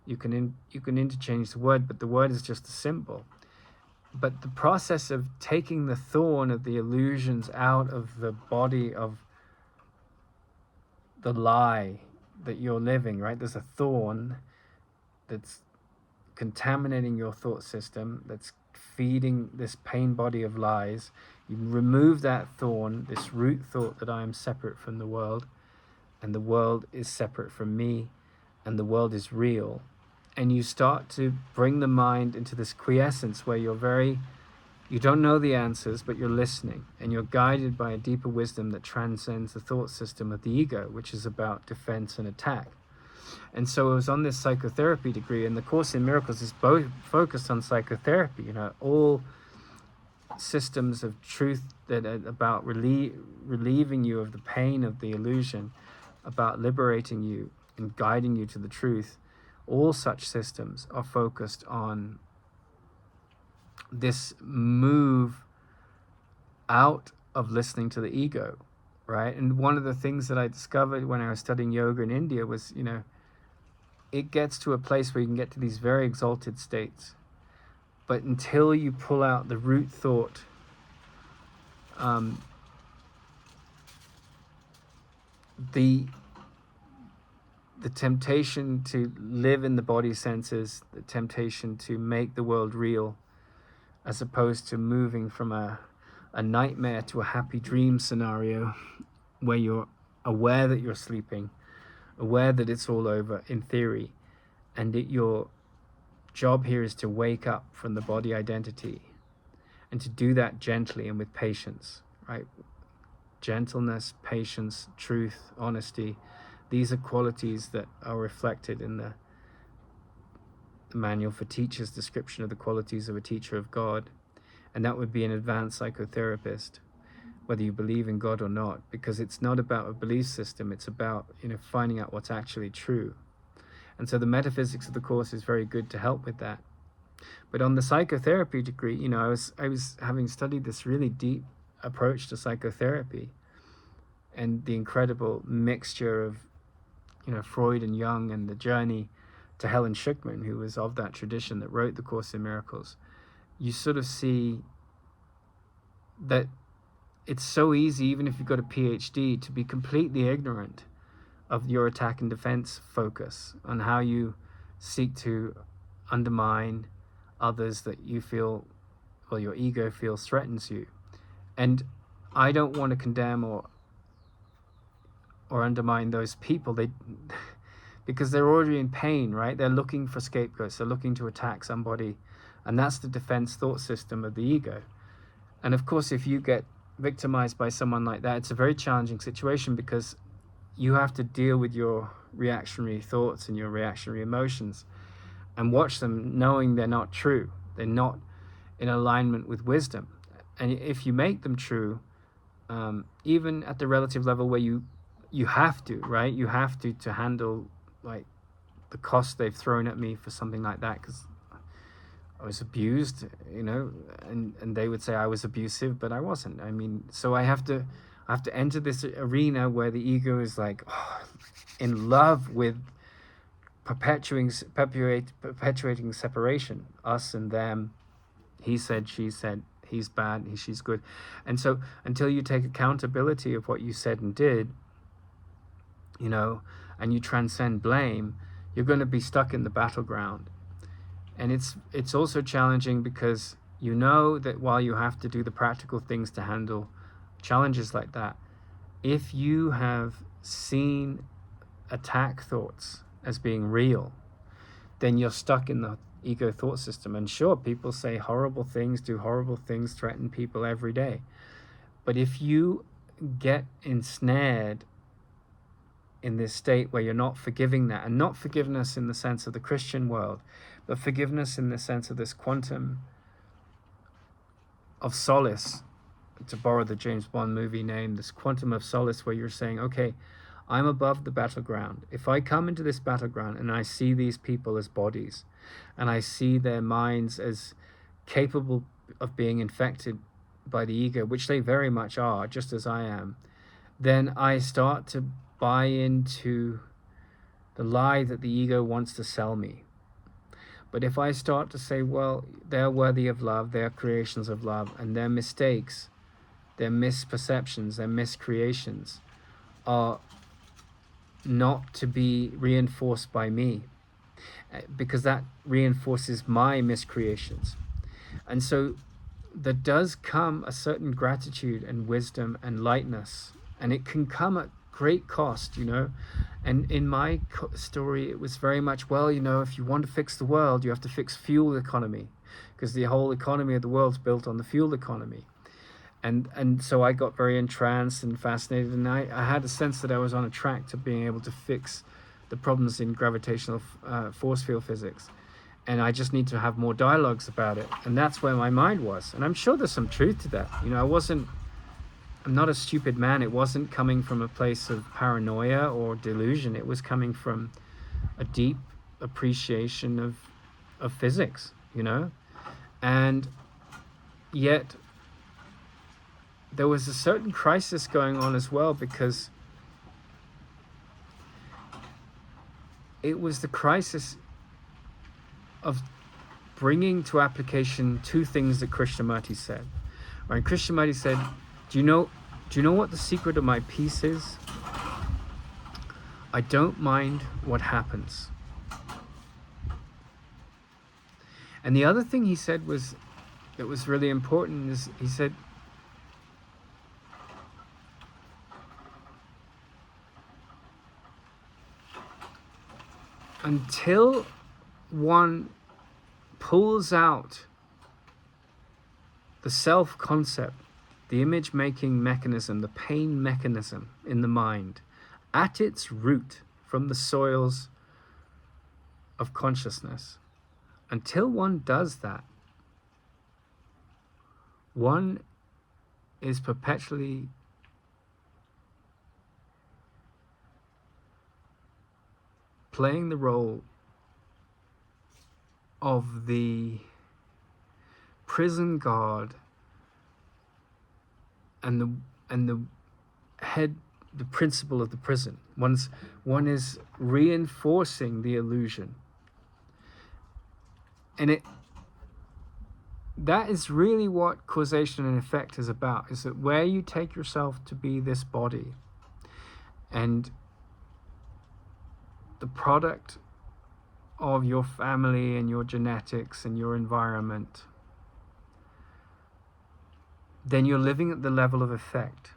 Speaker 1: You can interchange the word, but the word is just a symbol. But the process of taking the thorn of the illusions out of the body of the lie that you're living, right? There's a thorn that's contaminating your thought system, that's feeding this pain body of lies. You remove that thorn, this root thought that I am separate from the world, and the world is separate from me, and the world is real. And you start to bring the mind into this quiescence where you're very You don't know the answers, but you're listening, and you're guided by a deeper wisdom that transcends the thought system of the ego, which is about defense and attack. And so it was on this psychotherapy degree, and the Course in Miracles is both focused on psychotherapy, all systems of truth that are about relieving you of the pain of the illusion, about liberating you and guiding you to the truth. All such systems are focused on this move out of listening to the ego, right? And one of the things that I discovered when I was studying yoga in India was, it gets to a place where you can get to these very exalted states, but until you pull out the root thought, the temptation to live in the body senses, the temptation to make the world real, as opposed to moving from a nightmare to a happy dream scenario where you're aware that you're sleeping, aware that it's all over in theory, and that your job here is to wake up from the body identity, and to do that gently and with patience, right? Gentleness, patience, truth, honesty. These are qualities that are reflected in the Manual for Teachers description of the qualities of a teacher of God. And that would be an advanced psychotherapist, whether you believe in God or not, because it's not about a belief system, it's about, finding out what's actually true. And so the metaphysics of the Course is very good to help with that. But on the psychotherapy degree, I was having studied this really deep approach to psychotherapy and the incredible mixture of, Freud and Jung, and the journey to Helen Schucman, who was of that tradition that wrote the Course in Miracles. You sort of see that it's so easy, even if you've got a PhD, to be completely ignorant of your attack and defense focus on how you seek to undermine others that you feel, well, your ego feels threatens you. And I don't want to condemn or undermine those people, because they're already in pain, right? They're looking for scapegoats, they're looking to attack somebody, and that's the defense thought system of the ego. And of course, if you get victimized by someone like that, it's a very challenging situation, because you have to deal with your reactionary thoughts and your reactionary emotions and watch them knowing they're not true, they're not in alignment with wisdom. And if you make them true, even at the relative level where you have to, right? You have to handle like the cost they've thrown at me for something like that, because I was abused, and they would say I was abusive, but I wasn't. So I have to enter this arena where the ego is like in love with perpetuating separation, us and them, he said, she said, he's bad, she's good. And so until you take accountability of what you said and did, and you transcend blame, you're going to be stuck in the battleground. And it's also challenging because that while you have to do the practical things to handle challenges like that, if you have seen attack thoughts as being real, then you're stuck in the ego thought system. And sure, people say horrible things, do horrible things, threaten people every day. But if you get ensnared in this state where you're not forgiving that, and not forgiveness in the sense of the Christian world, but forgiveness in the sense of this quantum of solace, to borrow the James Bond movie name, this quantum of solace where you're saying, okay, I'm above the battleground. If I come into this battleground and I see these people as bodies, and I see their minds as capable of being infected by the ego, which they very much are, just as I am, then I start to buy into the lie that the ego wants to sell me. But if I start to say, well, they're worthy of love, they're creations of love, and their mistakes, their misperceptions, their miscreations are not to be reinforced by me, because that reinforces my miscreations. And so there does come a certain gratitude and wisdom and lightness, and it can come at great cost, you know. And in my story, it was very much, well, you know, if you want to fix the world, you have to fix fuel economy, because the whole economy of the world's built on the fuel economy. And so I got very entranced and fascinated, and I had a sense that I was on a track to being able to fix the problems in gravitational force field physics. And I just need to have more dialogues about it. And that's where my mind was. And I'm sure there's some truth to that. You know, I'm not a stupid man. It wasn't coming from a place of paranoia or delusion. It was coming from a deep appreciation of physics, you know. And yet there was a certain crisis going on as well, because it was the crisis of bringing to application two things that Krishnamurti said. Right? Krishnamurti said, do you know what the secret of my peace is? I don't mind what happens. And the other thing he said that was really important is, he said, until one pulls out the self-concept, the image-making mechanism, the pain mechanism in the mind, at its root from the soils of consciousness, until one does that, one is perpetually playing the role of the prison guard and the head, the principal of the prison. One is reinforcing the illusion, and that is really what causation and effect is about. Is that where you take yourself to be this body, and the product of your family and your genetics and your environment, then you're living at the level of effect.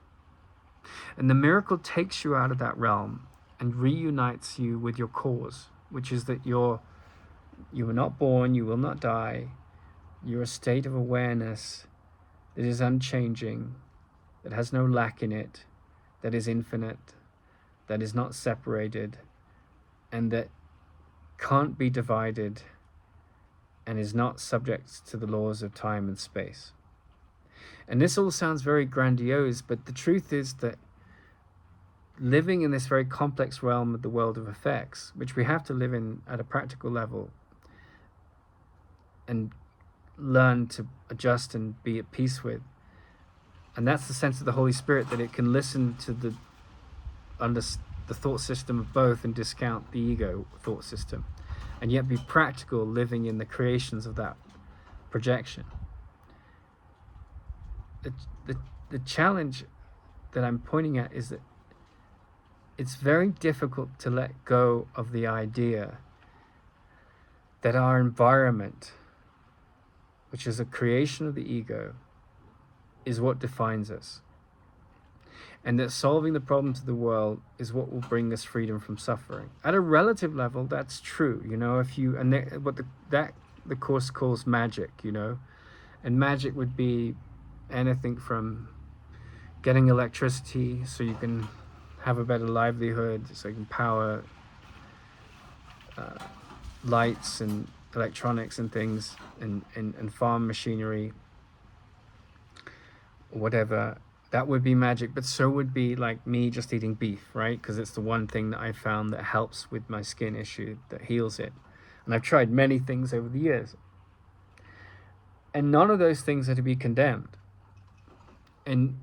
Speaker 1: And the miracle takes you out of that realm and reunites you with your cause, which is that you were not born, you will not die, you're a state of awareness that is unchanging, that has no lack in it, that is infinite, that is not separated, and that can't be divided, and is not subject to the laws of time and space. And this all sounds very grandiose, but the truth is that living in this very complex realm of the world of effects, which we have to live in at a practical level and learn to adjust and be at peace with, and that's the sense of the Holy Spirit, that it can listen to the thought system of both and discount the ego thought system, and yet be practical, living in the creations of that projection. The challenge that I'm pointing at is that it's very difficult to let go of the idea that our environment, which is a creation of the ego, is what defines us. And that solving the problems of the world is what will bring us freedom from suffering. At a relative level, that's true. You know, the Course calls magic, you know, and magic would be anything from getting electricity so you can have a better livelihood, so you can power lights and electronics and things, and farm machinery, whatever. That would be magic, but so would be like me just eating beef, right? Because it's the one thing that I found that helps with my skin issue, that heals it. And I've tried many things over the years. And none of those things are to be condemned. And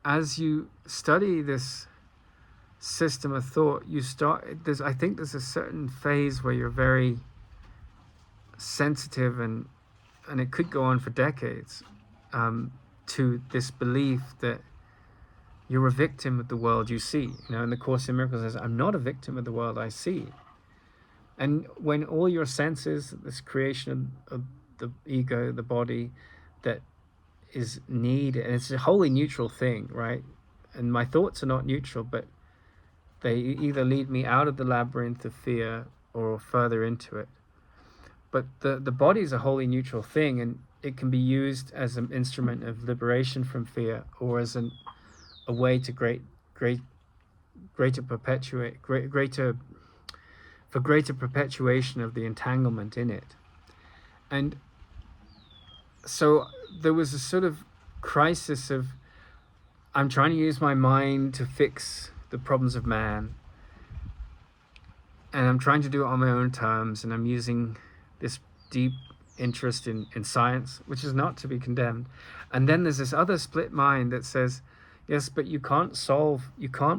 Speaker 1: as you study this system of thought, I think there's a certain phase where you're very sensitive, and it could go on for decades, to this belief that you're a victim of the world you see. You know, in the Course in Miracles says, I'm not a victim of the world I see. And when all your senses, this creation of the ego, the body, that is need, and it's a wholly neutral thing, right? and my thoughts are not neutral, but they either lead me out of the labyrinth of fear or further into it. But the body is a wholly neutral thing, and it can be used as an instrument of liberation from fear, or as a way to greater perpetuation of the entanglement in it. And so there was a sort of crisis of, I'm trying to use my mind to fix the problems of man, and I'm trying to do it on my own terms, and I'm using this deep interest in science, which is not to be condemned. And then there's this other split mind that says, yes, but you can't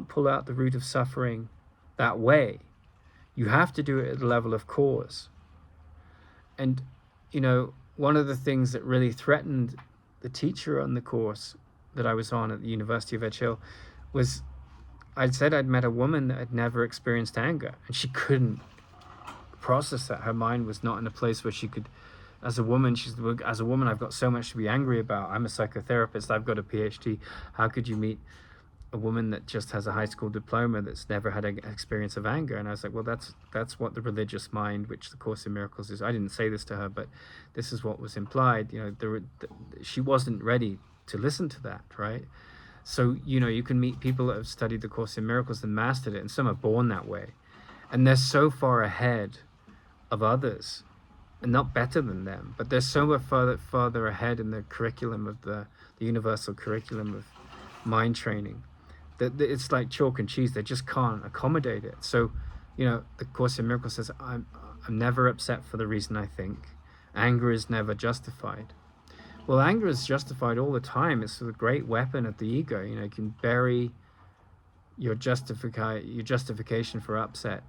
Speaker 1: pull out the root of suffering that way. You have to do it at the level of cause. And, one of the things that really threatened the teacher on the course that I was on at the University of Edge Hill was, I'd said I'd met a woman that had never experienced anger, and she couldn't process that. Her mind was not in a place where she could, as a woman, I've got so much to be angry about. I'm a psychotherapist, I've got a PhD. How could you meet a woman that just has a high school diploma that's never had an experience of anger? And I was like, well, that's what the religious mind, which the Course in Miracles is. I didn't say this to her, but this is what was implied. She wasn't ready to listen to that, right? So, you can meet people that have studied the Course in Miracles and mastered it, and some are born that way. And they're so far ahead of others, and not better than them, but they're so much further ahead in the curriculum of the universal curriculum of mind training, that it's like chalk and cheese. They just can't accommodate it. So, the Course in Miracles says, I'm never upset for the reason I think. Anger is never justified. Well, anger is justified all the time. It's the great weapon of the ego. You can bury your justification for upset.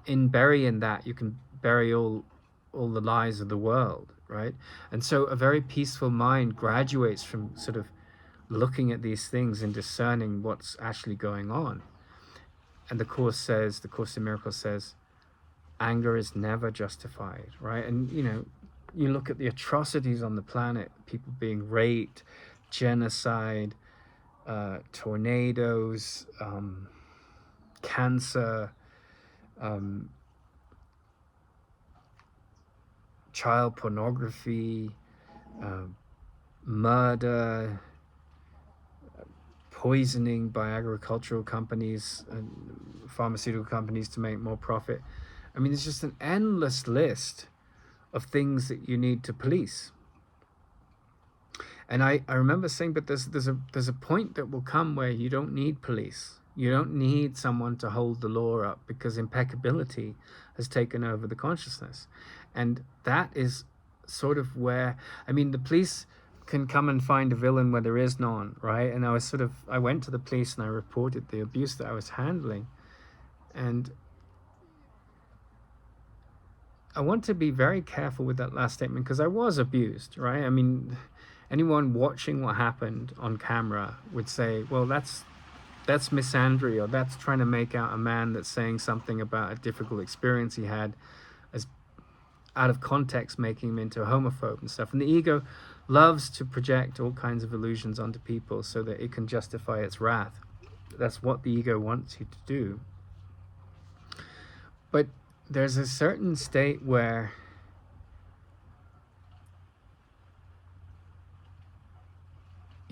Speaker 1: In burying that, you can bury all the lies of the world, right? And so a very peaceful mind graduates from sort of looking at these things and discerning what's actually going on. And the Course in Miracles says, anger is never justified, right? And, you look at the atrocities on the planet, people being raped, genocide, tornadoes, cancer, child pornography, murder, poisoning by agricultural companies and pharmaceutical companies to make more profit. I mean, there's just an endless list of things that you need to police. And I remember saying, but there's a point that will come where you don't need police. You don't need someone to hold the law up, because impeccability has taken over the consciousness. And that is sort of where, the police can come and find a villain where there is none, right? And I went to the police and I reported the abuse that I was handling. And I want to be very careful with that last statement, because I was abused, right? Anyone watching what happened on camera would say, well, that's misandry, or that's trying to make out a man that's saying something about a difficult experience he had as out of context, making him into a homophobe and stuff. And the ego loves to project all kinds of illusions onto people so that it can justify its wrath. That's what the ego wants you to do. But there's a certain state where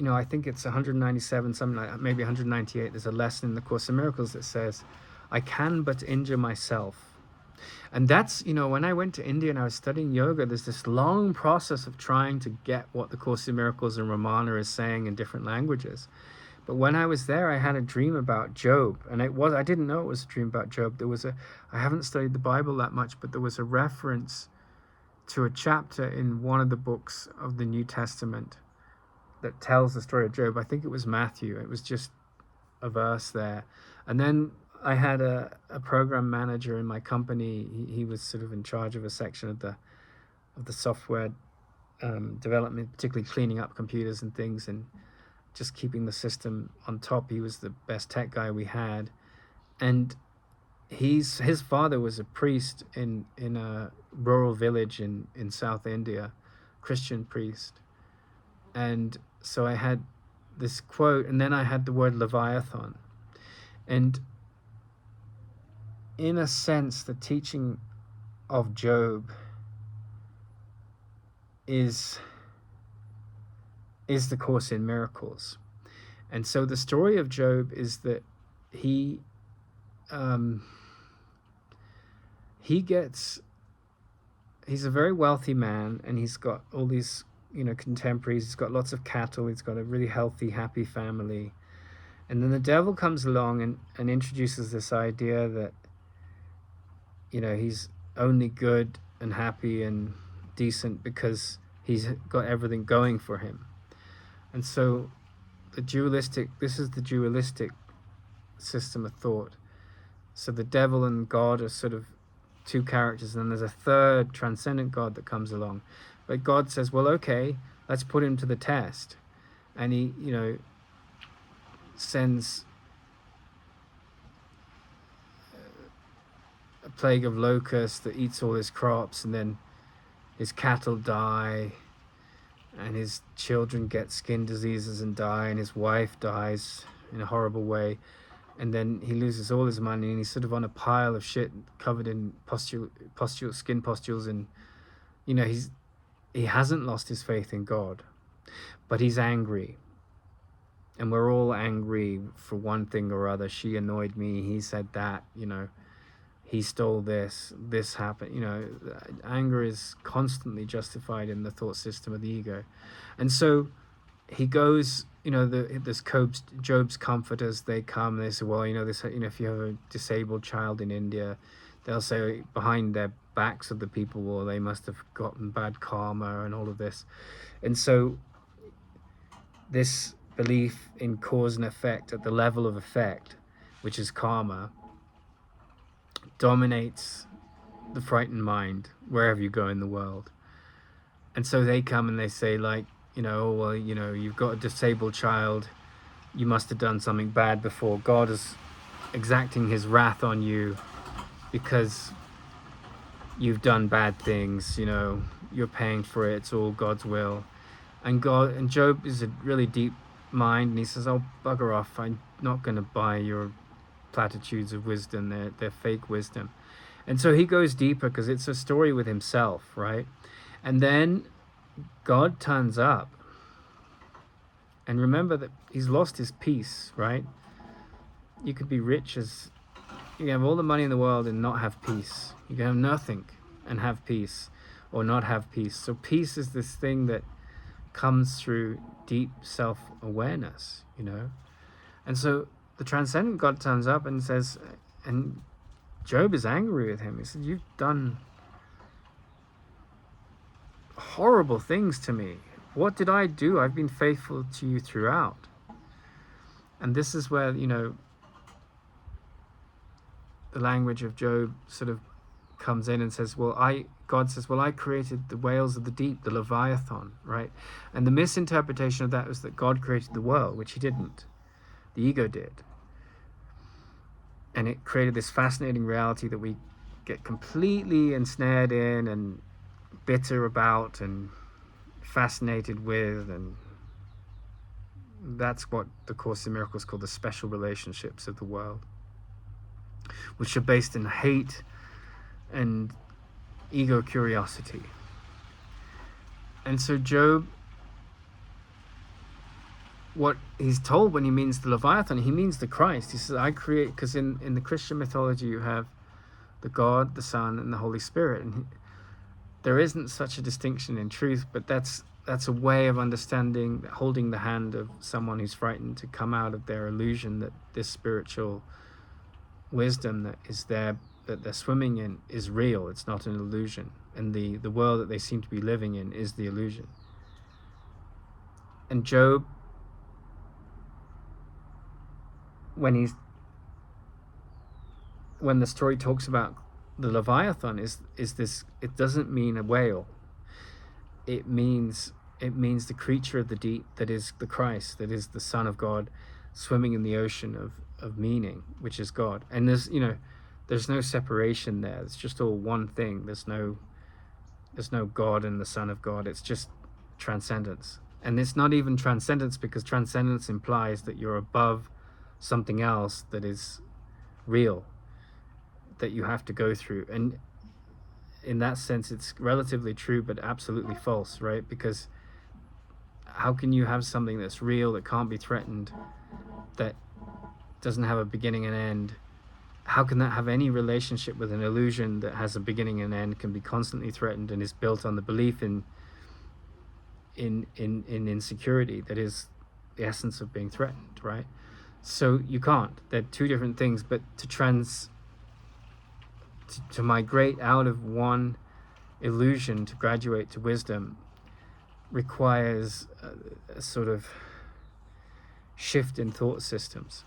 Speaker 1: I think it's 197, something like that, maybe 198. There's a lesson in the Course in Miracles that says, I can but injure myself. And that's, when I went to India and I was studying yoga, there's this long process of trying to get what the Course in Miracles and Ramana is saying in different languages. But when I was there, I had a dream about Job, and I didn't know it was a dream about Job. I haven't studied the Bible that much, but there was a reference to a chapter in one of the books of the New Testament that tells the story of Job. I think it was Matthew. It was just a verse there. And then I had a program manager in my company. He was sort of in charge of a section of the software development, particularly cleaning up computers and things and just keeping the system on top. He was the best tech guy we had. And his father was a priest in a rural village in South India, Christian priest. And so I had this quote, and then I had the word Leviathan. And in a sense, the teaching of Job is the Course in Miracles. And so the story of Job is that he's a very wealthy man, and he's got all these, contemporaries. He's got lots of cattle. He's got a really healthy, happy family. And then the devil comes along and introduces this idea that, he's only good and happy and decent because he's got everything going for him. And so this is the dualistic system of thought. So the devil and God are sort of two characters, and then there's a third transcendent God that comes along. But God says, well, okay, let's put him to the test. And he, sends a plague of locusts that eats all his crops, and then his cattle die, and his children get skin diseases and die, and his wife dies in a horrible way, and then he loses all his money, and he's sort of on a pile of shit covered in skin pustules, and he hasn't lost his faith in God, but he's angry. And we're all angry for one thing or other. She annoyed me, he said that, he stole this happened. Anger is constantly justified in the thought system of the ego. And so he goes, this Job's comforters, they come, they say, well, if you have a disabled child in India, they'll say behind their backs of the people, well, they must have gotten bad karma and all of this. And so this belief in cause and effect at the level of effect, which is karma, dominates the frightened mind wherever you go in the world. And so they come and they say, like, oh, well, you've got a disabled child, you must have done something bad before. God is exacting his wrath on you because you've done bad things, you're paying for it, it's all God's will. And Job is a really deep mind, and he says, oh, bugger off, I'm not going to buy your platitudes of wisdom, they're fake wisdom. And so he goes deeper because it's a story with himself, right? And then God turns up, and remember that he's lost his peace, right? You could be rich you can have all the money in the world and not have peace. You can have nothing and have peace, or not have peace. So peace is this thing that comes through deep self-awareness, And so the transcendent God turns up and says, and Job is angry with him. He said, you've done horrible things to me. What did I do? I've been faithful to you throughout. And this is where, the language of Job sort of comes in and says, God says, well, I created the whales of the deep, the Leviathan, right? And the misinterpretation of that was that God created the world, which he didn't. The ego did. And it created this fascinating reality that we get completely ensnared in and bitter about and fascinated with. And that's what the Course in Miracles called the special relationships of the world, which are based in hate and ego curiosity. And so Job, what he's told when he means the Leviathan, he means the Christ. He says, I create, because in the Christian mythology you have the God, the Son, and the Holy Spirit. And there isn't such a distinction in truth, but that's a way of understanding, holding the hand of someone who's frightened to come out of their illusion that this spiritual wisdom that is there, that they're swimming in, is real. It's not an illusion. And the world that they seem to be living in is the illusion. And Job, when the story talks about the Leviathan, is this, it doesn't mean a whale. It means the creature of the deep that is the Christ, that is the Son of God, swimming in the ocean of meaning, which is God. And there's no separation there. It's just all one thing. There's no God and the Son of God. It's just transcendence. And it's not even transcendence, because transcendence implies that you're above something else that is real, that you have to go through. And in that sense, it's relatively true, but absolutely false, right? Because how can you have something that's real, that can't be threatened, that doesn't have a beginning and end? How can that have any relationship with an illusion that has a beginning and end, can be constantly threatened, and is built on the belief in insecurity that is the essence of being threatened, right? So you can't. They're two different things. But to migrate out of one illusion to graduate to wisdom requires a sort of shift in thought systems.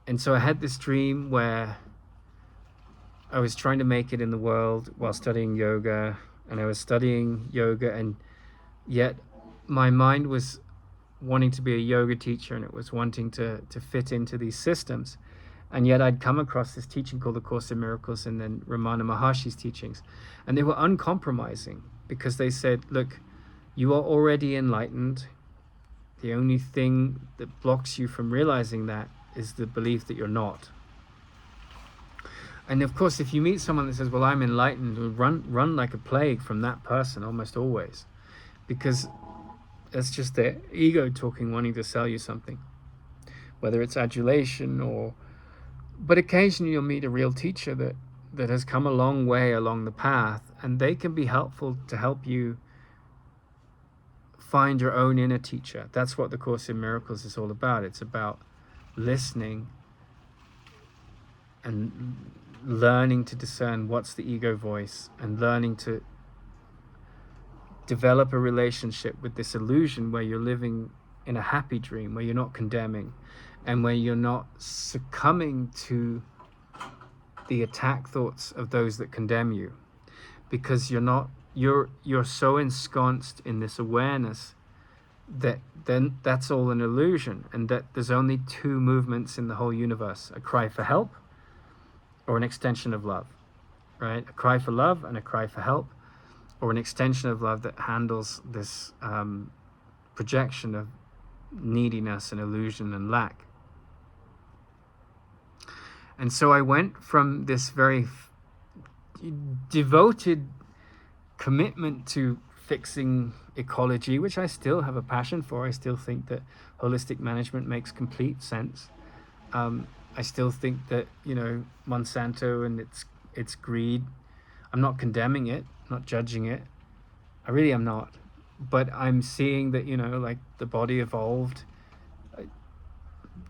Speaker 1: And so I had this dream where I was trying to make it in the world while studying yoga, and I was studying yoga, and yet my mind was wanting to be a yoga teacher, and it was wanting to fit into these systems. And yet I'd come across this teaching called The Course in Miracles, and then Ramana Maharshi's teachings, and they were uncompromising, because they said, look, you are already enlightened. The only thing that blocks you from realizing that is the belief that you're not. And of course, if you meet someone that says, well, I'm enlightened, run like a plague from that person almost always, because that's just their ego talking, wanting to sell you something, whether it's adulation or... But occasionally you'll meet a real teacher that has come a long way along the path, and they can be helpful to help you find your own inner teacher. That's what the Course in Miracles is all about. It's about listening and learning to discern what's the ego voice, and learning to develop a relationship with this illusion where you're living in a happy dream, where you're not condemning, and where you're not succumbing to the attack thoughts of those that condemn you, because you're so ensconced in this awareness that then that's all an illusion, and that there's only two movements in the whole universe: a cry for help or an extension of love, right? A cry for love and a cry for help, or an extension of love that handles this projection of neediness and illusion and lack. And so I went from this very devoted commitment to fixing ecology, which I still have a passion for. I still think that holistic management makes complete sense. I still think that, Monsanto and its greed, I'm not condemning it, not judging it. I really am not. But I'm seeing that, like the body evolved,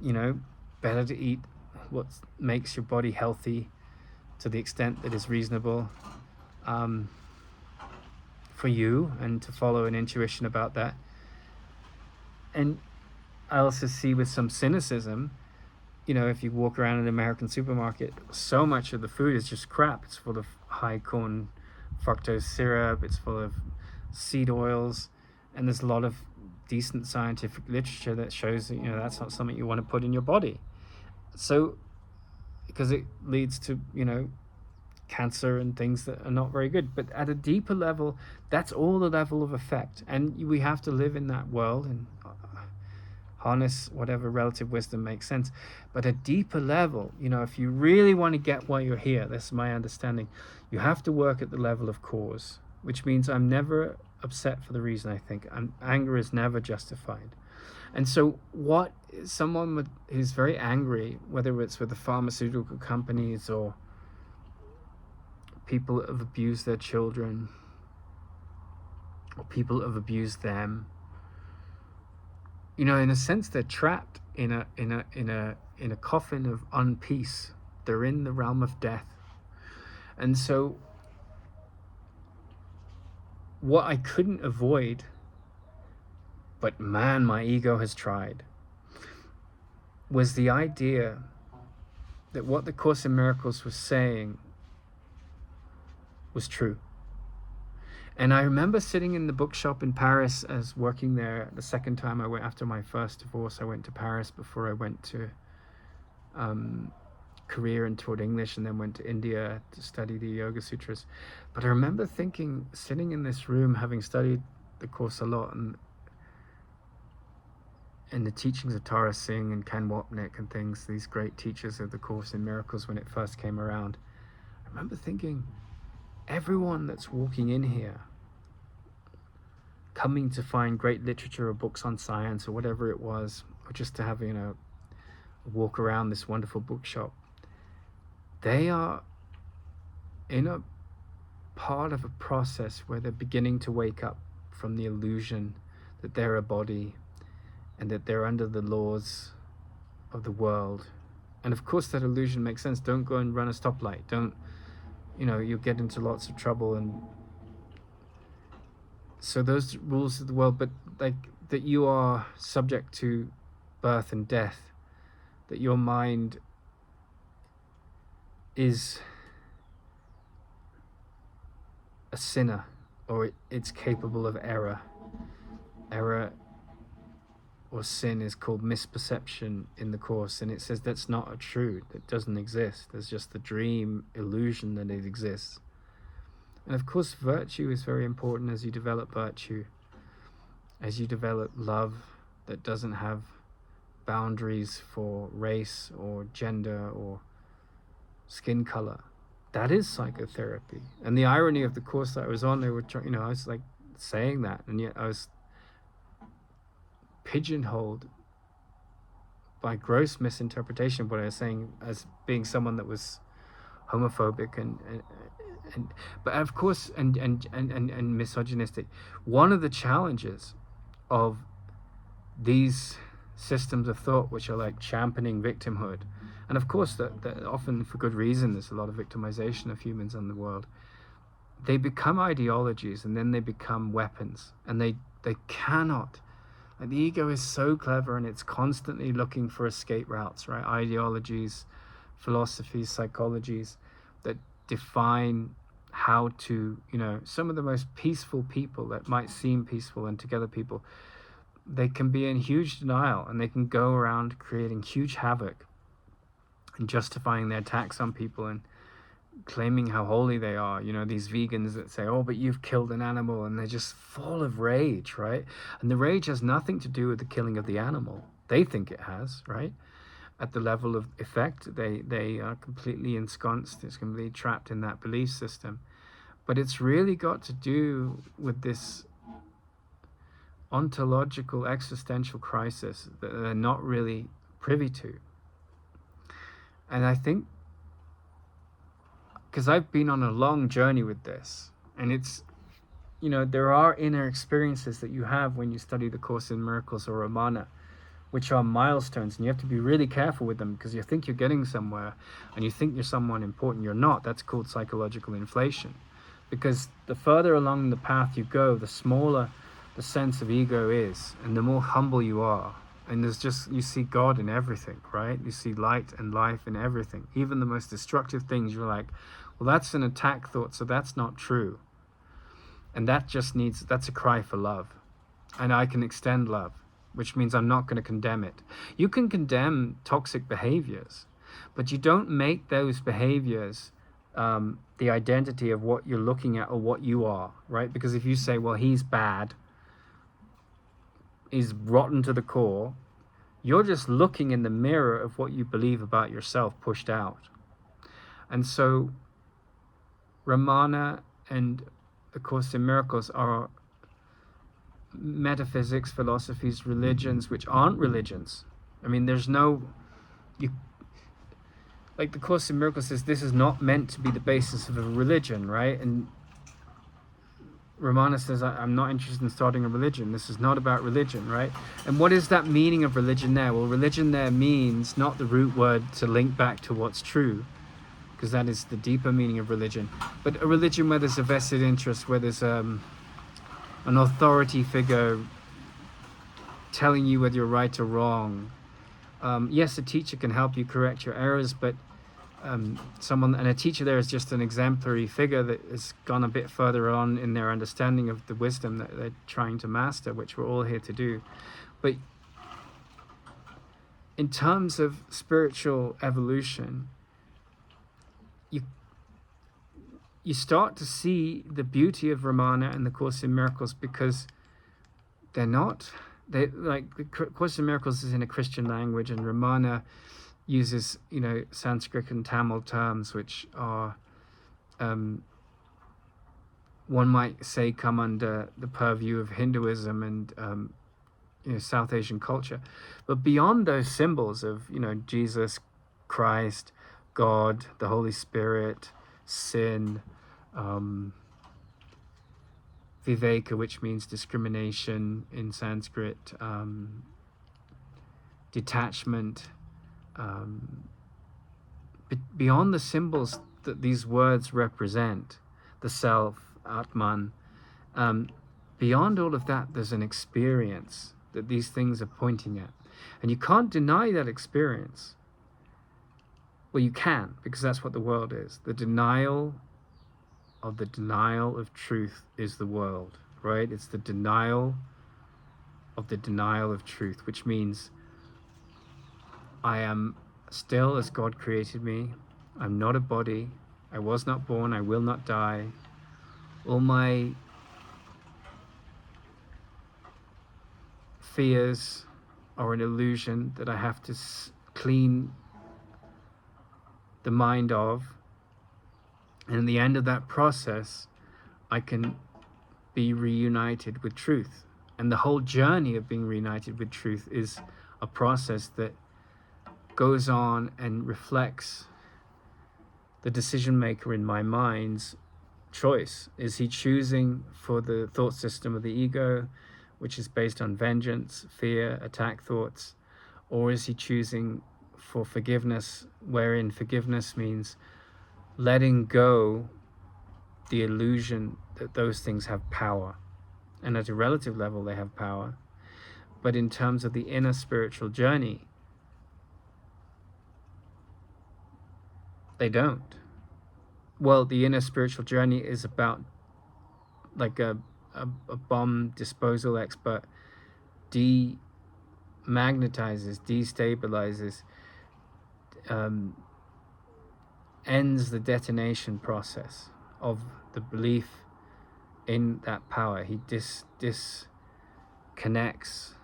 Speaker 1: better to eat what makes your body healthy to the extent that is reasonable for you, and to follow an intuition about that. And I also see with some cynicism, if you walk around an American supermarket, so much of the food is just crap. It's full of high corn fructose syrup, it's full of seed oils, and there's a lot of decent scientific literature that shows that that's not something you want to put in your body. So, because it leads to cancer and things that are not very good. But at a deeper level, that's all the level of effect, and we have to live in that world and harness whatever relative wisdom makes sense. But a deeper level, if you really want to get why you're here, that's my understanding, you have to work at the level of cause, which means I'm never upset for the reason I think. Anger is never justified. And so what someone who's very angry, whether it's with the pharmaceutical companies or people that have abused their children, or people that have abused them, in a sense they're trapped in a coffin of unpeace. They're in the realm of death. And so what I couldn't avoid, but man, my ego has tried, was the idea that what the Course in Miracles was saying was true. And I remember sitting in the bookshop in Paris as working there the second time I went. After my first divorce, I went to Paris before I went to Korea and taught English, and then went to India to study the Yoga Sutras. But I remember thinking, sitting in this room, having studied the Course a lot, and in the teachings of Tara Singh and Ken Wapnick and things, these great teachers of the Course in Miracles when it first came around, I remember thinking, everyone that's walking in here, coming to find great literature or books on science or whatever it was, or just to have, a walk around this wonderful bookshop, they are in a part of a process where they're beginning to wake up from the illusion that they're a body and that they're under the laws of the world. And of course that illusion makes sense. Don't go and run a stoplight. Don't, you'll get into lots of trouble. And so those rules of the world, but like that you are subject to birth and death, that your mind is a sinner, or it's capable of error. Error or sin is called misperception in the Course, and it says that's not a truth. It doesn't exist. There's just the dream illusion that it exists. And of course virtue is very important. As you develop virtue, as you develop love that doesn't have boundaries for race or gender or skin color, that is psychotherapy. And the irony of the course that I was on, they were trying, I was like saying that, and yet I was pigeonholed by gross misinterpretation of what I was saying as being someone that was homophobic and but of course and misogynistic. One of the challenges of these systems of thought, which are like championing victimhood, and of course that often for good reason, there's a lot of victimization of humans in the world, they become ideologies and then they become weapons, and they cannot. And the ego is so clever, and it's constantly looking for escape routes, right? Ideologies, philosophies, psychologies that define how to, some of the most peaceful people that might seem peaceful and together people, they can be in huge denial, and they can go around creating huge havoc and justifying their attacks on people and claiming how holy they are. These vegans that say, oh, but you've killed an animal, and they're just full of rage, right? And the rage has nothing to do with the killing of the animal. They think it has, right? At the level of effect, they are completely ensconced, it's completely trapped in that belief system. But it's really got to do with this ontological existential crisis that they're not really privy to. And I think, because I've been on a long journey with this, and it's, there are inner experiences that you have when you study the Course in Miracles or Ramana, which are milestones, and you have to be really careful with them, because you think you're getting somewhere and you think you're someone important. You're not. That's called psychological inflation, because the further along the path you go, the smaller the sense of ego is, and the more humble you are. And you see God in everything, right? You see light and life in everything. Even the most destructive things, you're like, well, that's an attack thought, so that's not true. And that's a cry for love. And I can extend love, which means I'm not going to condemn it. You can condemn toxic behaviors, but you don't make those behaviors the identity of what you're looking at or what you are, right? Because if you say, well, he's bad, he's rotten to the core, you're just looking in the mirror of what you believe about yourself pushed out. And so Ramana and the Course in Miracles are metaphysics, philosophies, religions, which aren't religions. I mean, like the Course in Miracles says, this is not meant to be the basis of a religion, right? And Ramana says, I'm not interested in starting a religion. This is not about religion, right? And what is that meaning of religion there? Well, religion there means not the root word to link back to what's true, because that is the deeper meaning of religion, but a religion where there's a vested interest, where there's an authority figure telling you whether you're right or wrong. Yes, a teacher can help you correct your errors, but a teacher there is just an exemplary figure that has gone a bit further on in their understanding of the wisdom that they're trying to master, which we're all here to do. But in terms of spiritual evolution, you start to see the beauty of Ramana and the Course in Miracles, because they're not they like the Course in Miracles is in a Christian language, and Ramana uses, you know, Sanskrit and Tamil terms, which are, one might say, come under the purview of Hinduism and you know, South Asian culture. But beyond those symbols of, you know, Jesus, Christ, God, the Holy Spirit, sin, Viveka, which means discrimination in Sanskrit, detachment, beyond the symbols that these words represent, the self, Atman, beyond all of that, there's an experience that these things are pointing at. And you can't deny that experience. Well, you can, because that's what the world is. The denial of truth is the world, right? It's the denial of truth, which means I am still as God created me. I'm not a body. I was not born. I will not die. All my fears are an illusion that I have to clean the mind of. And in the end of that process, I can be reunited with truth. And the whole journey of being reunited with truth is a process that goes on and reflects the decision maker in my mind's choice. Is he choosing for the thought system of the ego, which is based on vengeance, fear, attack thoughts, or is he choosing for forgiveness, wherein forgiveness means letting go the illusion that those things have power? And at a relative level they have power, but in terms of the inner spiritual journey, they don't. Well, the inner spiritual journey is about, like a bomb disposal expert demagnetizes, destabilizes, ends the detonation process of the belief in that power. He disconnects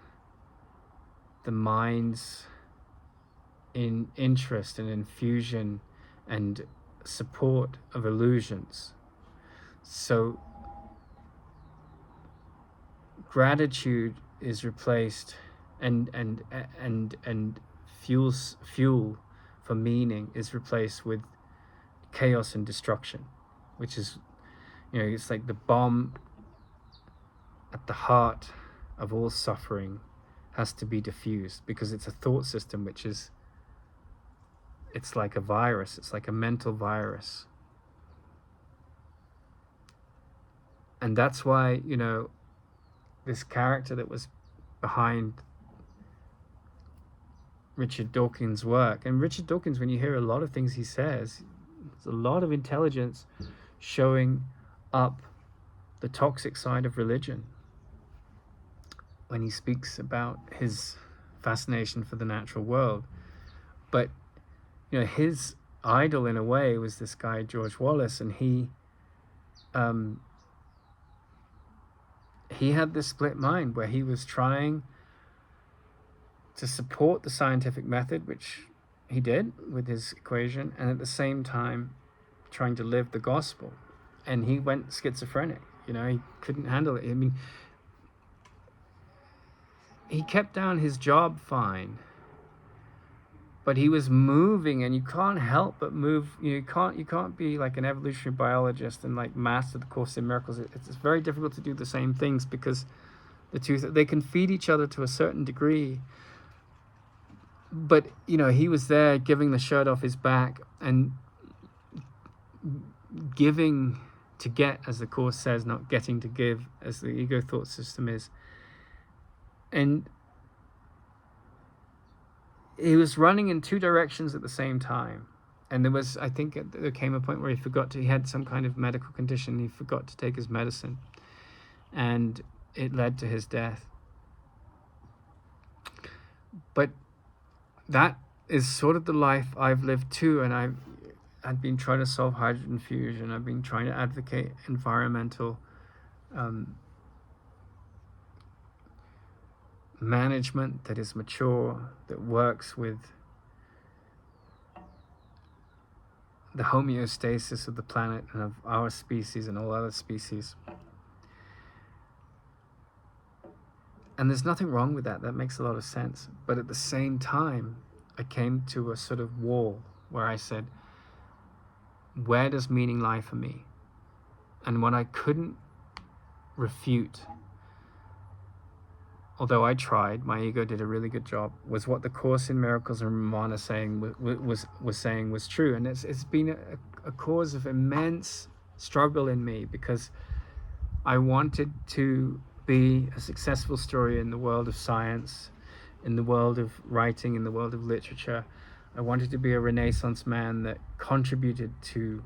Speaker 1: the mind's interest and infusion and support of illusions. So gratitude is replaced, and fuel for meaning is replaced with chaos and destruction, which is, you know, it's like the bomb at the heart of all suffering has to be diffused, because it's a thought system which is, it's like a virus, it's like a mental virus. And that's why, you know, this character that was behind Richard Dawkins' work, and Richard Dawkins, when you hear a lot of things he says, there's a lot of intelligence showing up the toxic side of religion when he speaks about his fascination for the natural world. But, you know, his idol in a way was this guy George Wallace, and he had this split mind where he was trying to support the scientific method, which he did with his equation, and at the same time trying to live the gospel. And he went schizophrenic, you know, he couldn't handle it. I mean, he kept down his job fine, but he was moving, and you can't help but move. You can't be like an evolutionary biologist and like master the Course in Miracles. It's very difficult to do the same things, because the two, they can feed each other to a certain degree. But, you know, he was there giving the shirt off his back and giving to get, as the Course says, not getting to give, as the ego thought system is. And he was running in two directions at the same time. And there was, I think there came a point where he had some kind of medical condition. He forgot to take his medicine, and it led to his death. But that is sort of the life I've lived too. And I've been trying to solve hydrogen fusion. I've been trying to advocate environmental management that is mature, that works with the homeostasis of the planet and of our species and all other species. And there's nothing wrong with that. That makes a lot of sense. But at the same time, I came to a sort of wall where I said, where does meaning lie for me? And what I couldn't refute, although I tried, my ego did a really good job, was what the Course in Miracles and Ramana was saying was true. And it's been a cause of immense struggle in me, because I wanted to be a successful story in the world of science, in the world of writing, in the world of literature. I wanted to be a Renaissance man that contributed to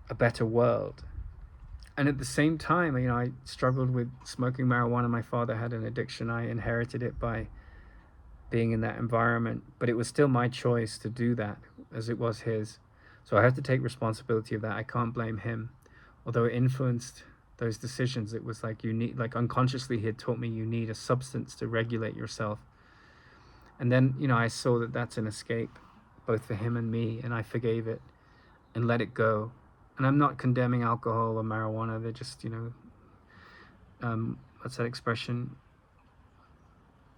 Speaker 1: a better world. And at the same time, I struggled with smoking marijuana. My father had an addiction. I inherited it by being in that environment, but it was still my choice to do that, as it was his. So I have to take responsibility of that. I can't blame him. Although it influenced those decisions, it was like unconsciously he had taught me you need a substance to regulate yourself. And then, I saw that that's an escape, both for him and me, and I forgave it and let it go. And I'm not condemning alcohol or marijuana. They're just, what's that expression?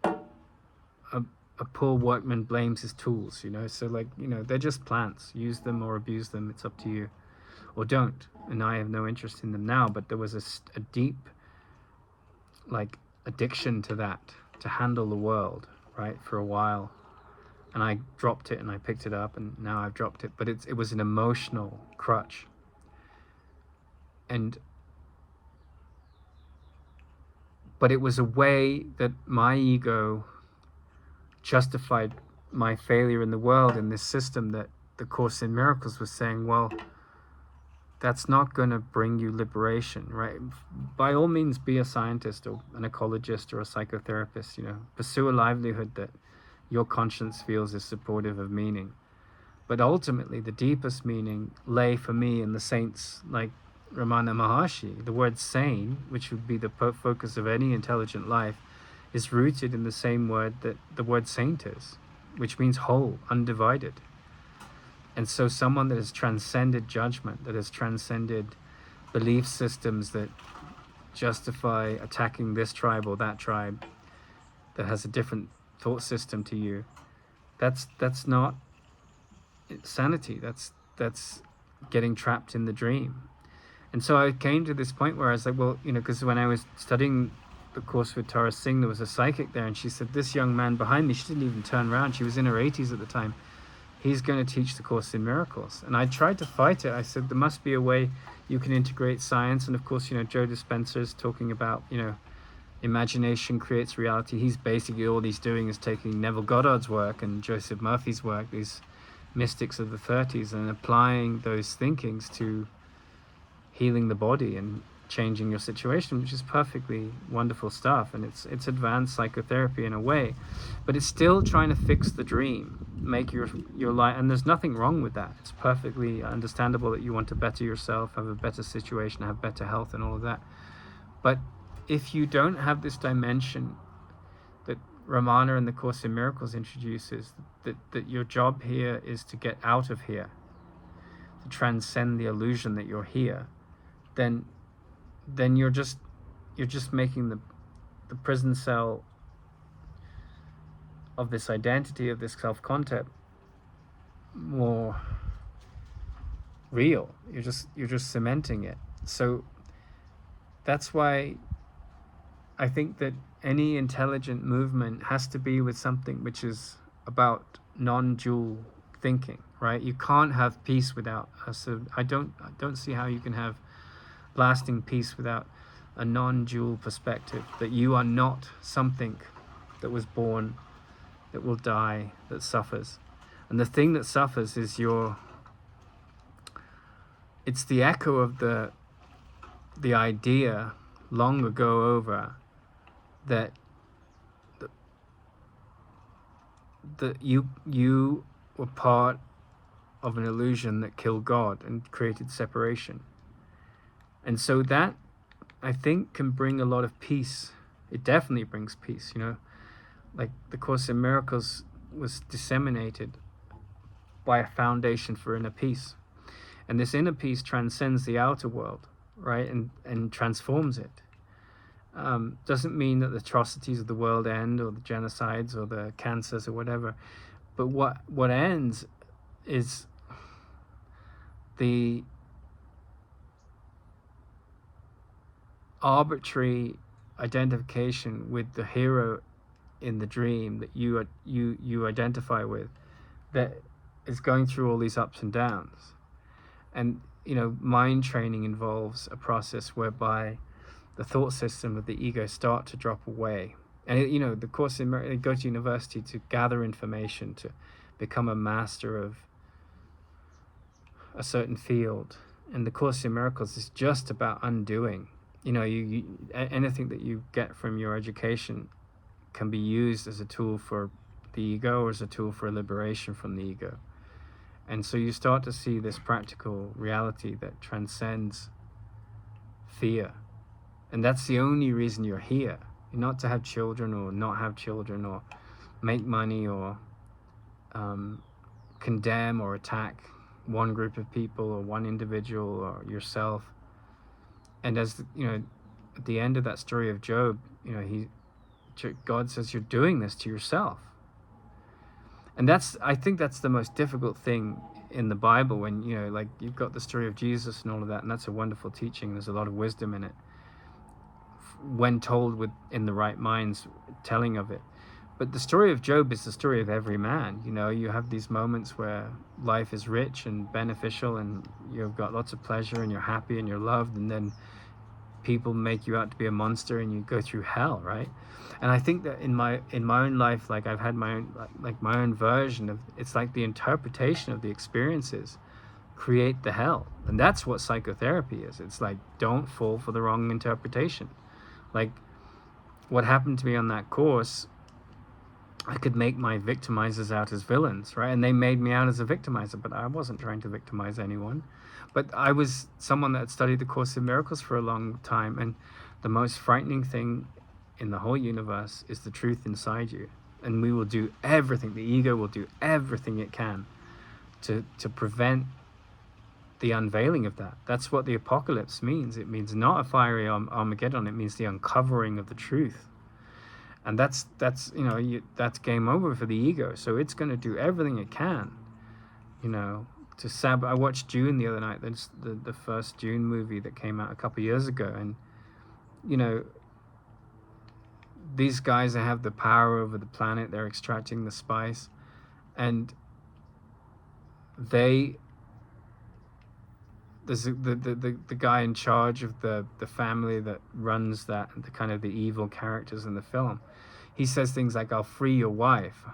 Speaker 1: A poor workman blames his tools, So they're just plants. Use them or abuse them. It's up to you. Or don't. And I have no interest in them now. But there was a deep, addiction to that, to handle the world, right, for a while. And I dropped it and I picked it up, and now I've dropped it. But it was an emotional crutch. But it was a way that my ego justified my failure in the world, in this system that the Course in Miracles was saying, well, that's not going to bring you liberation, right? By all means, be a scientist or an ecologist or a psychotherapist, pursue a livelihood that your conscience feels is supportive of meaning. But ultimately, the deepest meaning lay for me in the saints like Ramana Maharshi. The word sane, which would be the focus of any intelligent life, is rooted in the same word that the word saint is, which means whole, undivided. And so someone that has transcended judgment, that has transcended belief systems that justify attacking this tribe or that tribe, that has a different thought system to you, that's not sanity. That's getting trapped in the dream. And so I came to this point where I was like, well, because when I was studying the course with Tara Singh, there was a psychic there, and she said, this young man behind me, she didn't even turn around, she was in her 80s at the time, he's going to teach the Course in Miracles. And I tried to fight it. I said, there must be a way you can integrate science. And of course, Joe Dispenza's talking about, imagination creates reality. He's basically, all he's doing is taking Neville Goddard's work and Joseph Murphy's work, these mystics of the 30s, and applying those thinkings to healing the body and changing your situation, which is perfectly wonderful stuff. And it's advanced psychotherapy in a way, but it's still trying to fix the dream, make your life. And there's nothing wrong with that. It's perfectly understandable that you want to better yourself, have a better situation, have better health and all of that. But if you don't have this dimension that Ramana and the Course in Miracles introduces, that your job here is to get out of here, to transcend the illusion that you're here, then you're just making the prison cell of this identity, of this self-concept, more real. You're just cementing it. So that's why I think that any intelligent movement has to be with something which is about non-dual thinking, right? You can't have peace without I don't see how you can have lasting peace without a non-dual perspective, that you are not something that was born, that will die, that suffers. And the thing that suffers is it's the echo of the idea long ago over that you were part of an illusion that killed God and created separation. And so that, I think, can bring a lot of peace it definitely brings peace. Like the Course in Miracles was disseminated by a foundation for inner peace, and this inner peace transcends the outer world, right, and transforms it. Doesn't mean that the atrocities of the world end, or the genocides, or the cancers, or whatever, but what ends is the arbitrary identification with the hero in the dream that you identify with, that is going through all these ups and downs. And mind training involves a process whereby the thought system of the ego start to drop away. And the Course in Miracles, go to university to gather information, to become a master of a certain field. And the Course in Miracles is just about undoing. Anything that you get from your education can be used as a tool for the ego, or as a tool for liberation from the ego. And so you start to see this practical reality that transcends fear. And that's the only reason you're here. You're not to have children, or not have children, or make money, or condemn or attack one group of people, or one individual, or yourself. And as at the end of that story of Job, God says, you're doing this to yourself. And I think that's the most difficult thing in the Bible, when like you've got the story of Jesus and all of that, and that's a wonderful teaching. There's a lot of wisdom in it when told in the right mind's telling of it. But the story of Job is the story of every man. You have these moments where life is rich and beneficial, and you've got lots of pleasure, and you're happy, and you're loved, and then people make you out to be a monster, and you go through hell, right? And I think that in my own life, like I've had my own version of, it's like the interpretation of the experiences create the hell. And that's what psychotherapy is. It's like, don't fall for the wrong interpretation. Like what happened to me on that course, I could make my victimizers out as villains, right? And they made me out as a victimizer, but I wasn't trying to victimize anyone. But I was someone that had studied the Course in Miracles for a long time, and the most frightening thing in the whole universe is the truth inside you. And we will do everything, the ego will do everything it can to prevent the unveiling of that. That's what the apocalypse means. It means not a fiery Armageddon, it means the uncovering of the truth. And that's game over for the ego. So it's going to do everything it can, to I watched Dune the other night. That's the first Dune movie that came out a couple of years ago. And, these guys that have the power over the planet, they're extracting the spice. And there's the guy in charge of the family that runs that, the kind of the evil characters in the film. He says things like, I'll free your wife.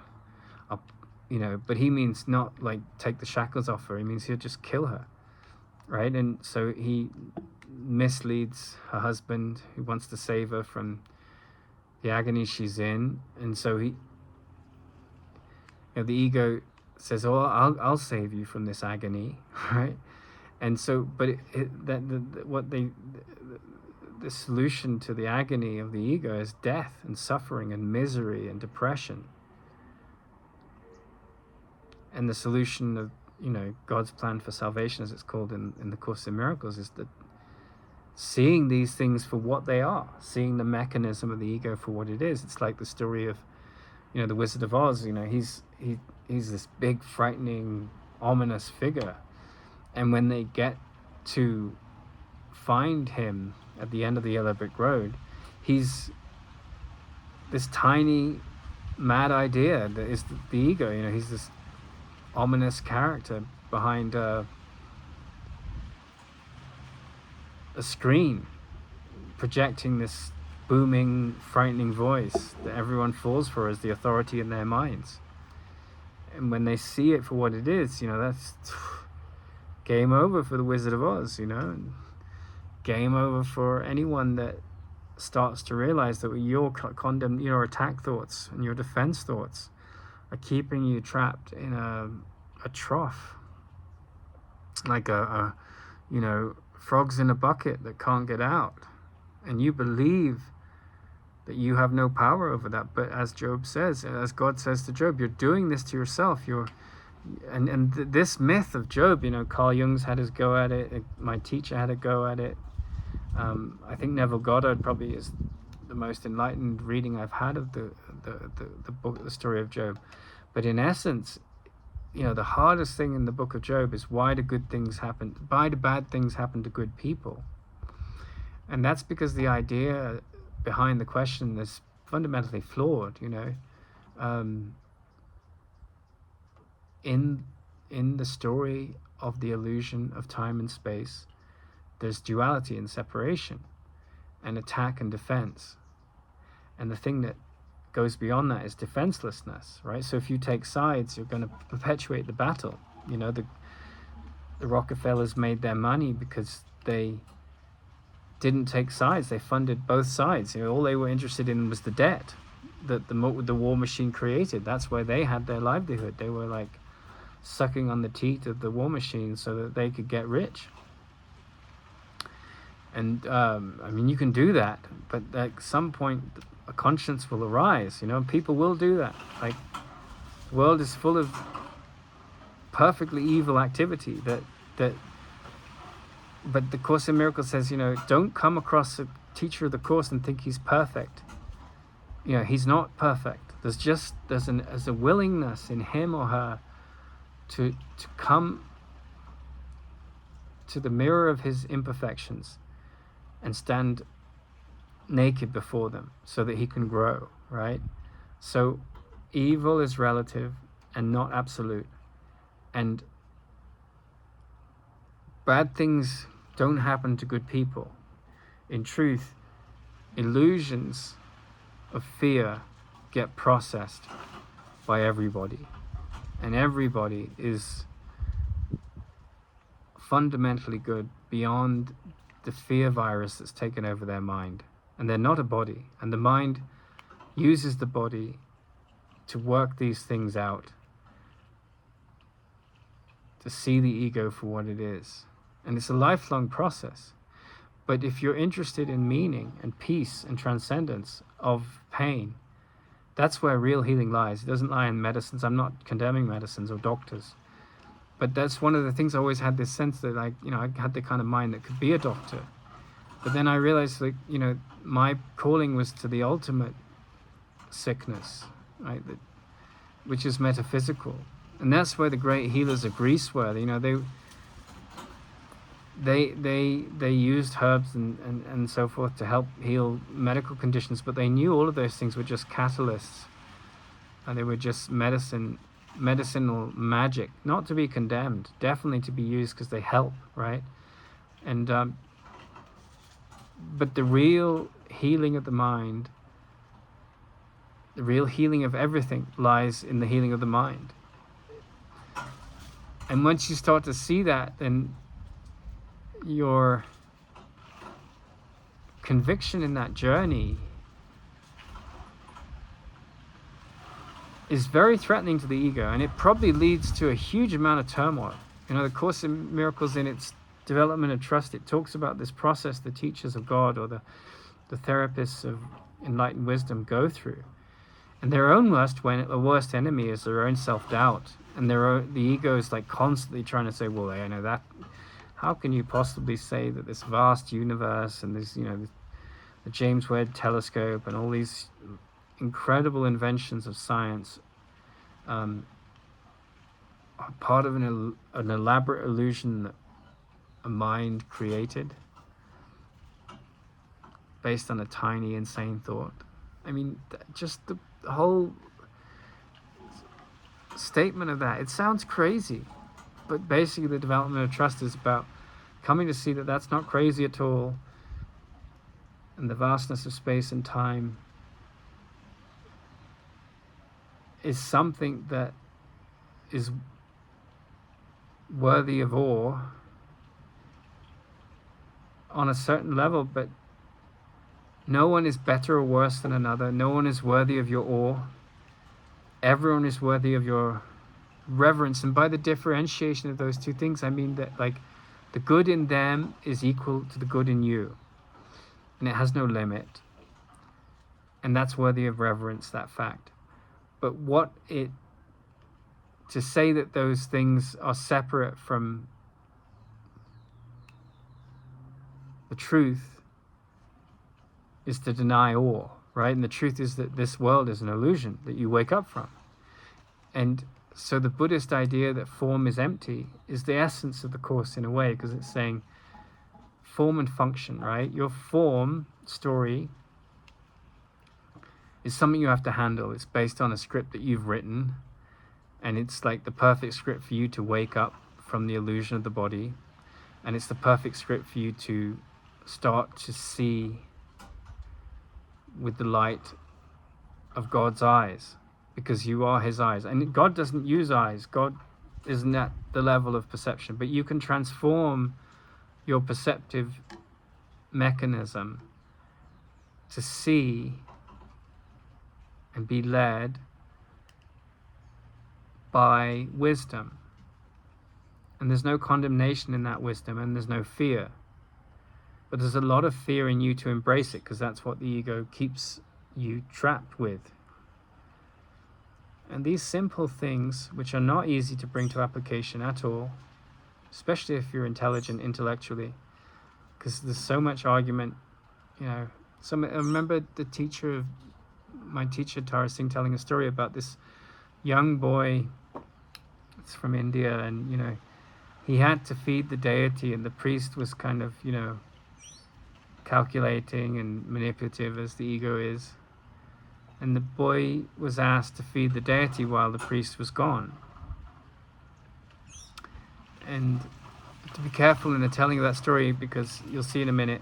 Speaker 1: But he means not like take the shackles off her. He means he'll just kill her, right? And so he misleads her husband, who wants to save her from the agony she's in. And so the ego says, oh, I'll save you from this agony, right? And so, but the solution to the agony of the ego is death and suffering and misery and depression. And the solution of, God's plan for salvation, as it's called in the Course in Miracles, is that seeing these things for what they are, seeing the mechanism of the ego for what it is. It's like the story of, the Wizard of Oz. He's this big, frightening, ominous figure. And when they get to find him at the end of the yellow brick road, he's this tiny, mad idea that is the ego. He's this ominous character behind a screen, projecting this booming, frightening voice that everyone falls for as the authority in their minds. And when they see it for what it is, that's game over for the Wizard of Oz, and game over for anyone that starts to realize that your your attack thoughts and your defense thoughts are keeping you trapped in a trough, like a frogs in a bucket that can't get out. And you believe that you have no power over that. But as Job says, as God says to Job, you're doing this to yourself. This myth of Job, Carl Jung's had his go at it. My teacher had a go at it. I think Neville Goddard probably is the most enlightened reading I've had of the book, the story of Job. But in essence, the hardest thing in the book of Job is why do bad things happen to good people? And that's because the idea behind the question is fundamentally flawed. In the story of the illusion of time and space, there's duality and separation, and attack and defense. And the thing that goes beyond that is defenselessness, right? So if you take sides, you're going to perpetuate the battle. The Rockefellers made their money because they didn't take sides. They funded both sides. All they were interested in was the debt that the war machine created. That's where they had their livelihood. They were like sucking on the teat of the war machine so that they could get rich. And you can do that, but at some point a conscience will arise. People will do that. Like, the world is full of perfectly evil activity but the Course in Miracles says, don't come across a teacher of the Course and think he's perfect. He's not perfect. There's a willingness in him or her to come to the mirror of his imperfections and stand naked before them so that he can grow, right? So evil is relative and not absolute. And bad things don't happen to good people. In truth, illusions of fear get processed by everybody. And everybody is fundamentally good beyond the fear virus that's taken over their mind. And they're not a body. And the mind uses the body to work these things out, to see the ego for what it is. And it's a lifelong process. But if you're interested in meaning and peace and transcendence of pain, that's where real healing lies. It doesn't lie in medicines. I'm not condemning medicines or doctors. But that's one of the things I always had this sense that, I had the kind of mind that could be a doctor. But then I realized, my calling was to the ultimate sickness, right? Which is metaphysical. And that's where the great healers of Greece were. They used herbs and so forth to help heal medical conditions, but they knew all of those things were just catalysts, and they were just medicinal magic, not to be condemned, definitely to be used because they help, right? And but the real healing of the mind, the real healing of everything, lies in the healing of the mind. And once you start to see that, then your conviction in that journey is very threatening to the ego, and it probably leads to a huge amount of turmoil. The Course in Miracles, in its development of trust, it talks about this process the teachers of God or the therapists of enlightened wisdom go through. And their own worst enemy is their own self-doubt. And the ego is like constantly trying to say, well, that, how can you possibly say that this vast universe and this, the James Webb telescope and all these incredible inventions of science are part of an elaborate illusion that a mind created based on a tiny, insane thought? Just the whole statement of that, it sounds crazy, but basically the development of trust is about coming to see that that's not crazy at all, and the vastness of space and time is something that is worthy of awe on a certain level, but no one is better or worse than another. No one is worthy of your awe. Everyone is worthy of your reverence. And by the differentiation of those two things, I mean that the good in them is equal to the good in you, and it has no limit. And that's worthy of reverence, that fact. But to say that those things are separate from the truth is to deny all, right? And the truth is that this world is an illusion that you wake up from. And so the Buddhist idea that form is empty is the essence of the Course in a way, because it's saying form and function, right? Your form story is something you have to handle. It's based on a script that you've written, and it's like the perfect script for you to wake up from the illusion of the body, and it's the perfect script for you to start to see with the light of God's eyes, because you are his eyes. And God doesn't use eyes. God isn't at the level of perception, but you can transform your perceptive mechanism to see and be led by wisdom. And there's no condemnation in that wisdom, and there's no fear. But there's a lot of fear in you to embrace it, because that's what the ego keeps you trapped with. And these simple things, which are not easy to bring to application at all, especially if you're intelligent intellectually, because there's so much argument, I remember my teacher Tara Singh telling a story about this young boy. It's from India, and he had to feed the deity, and the priest was kind of calculating and manipulative, as the ego is. And the boy was asked to feed the deity while the priest was gone. And to be careful in the telling of that story, because you'll see in a minute,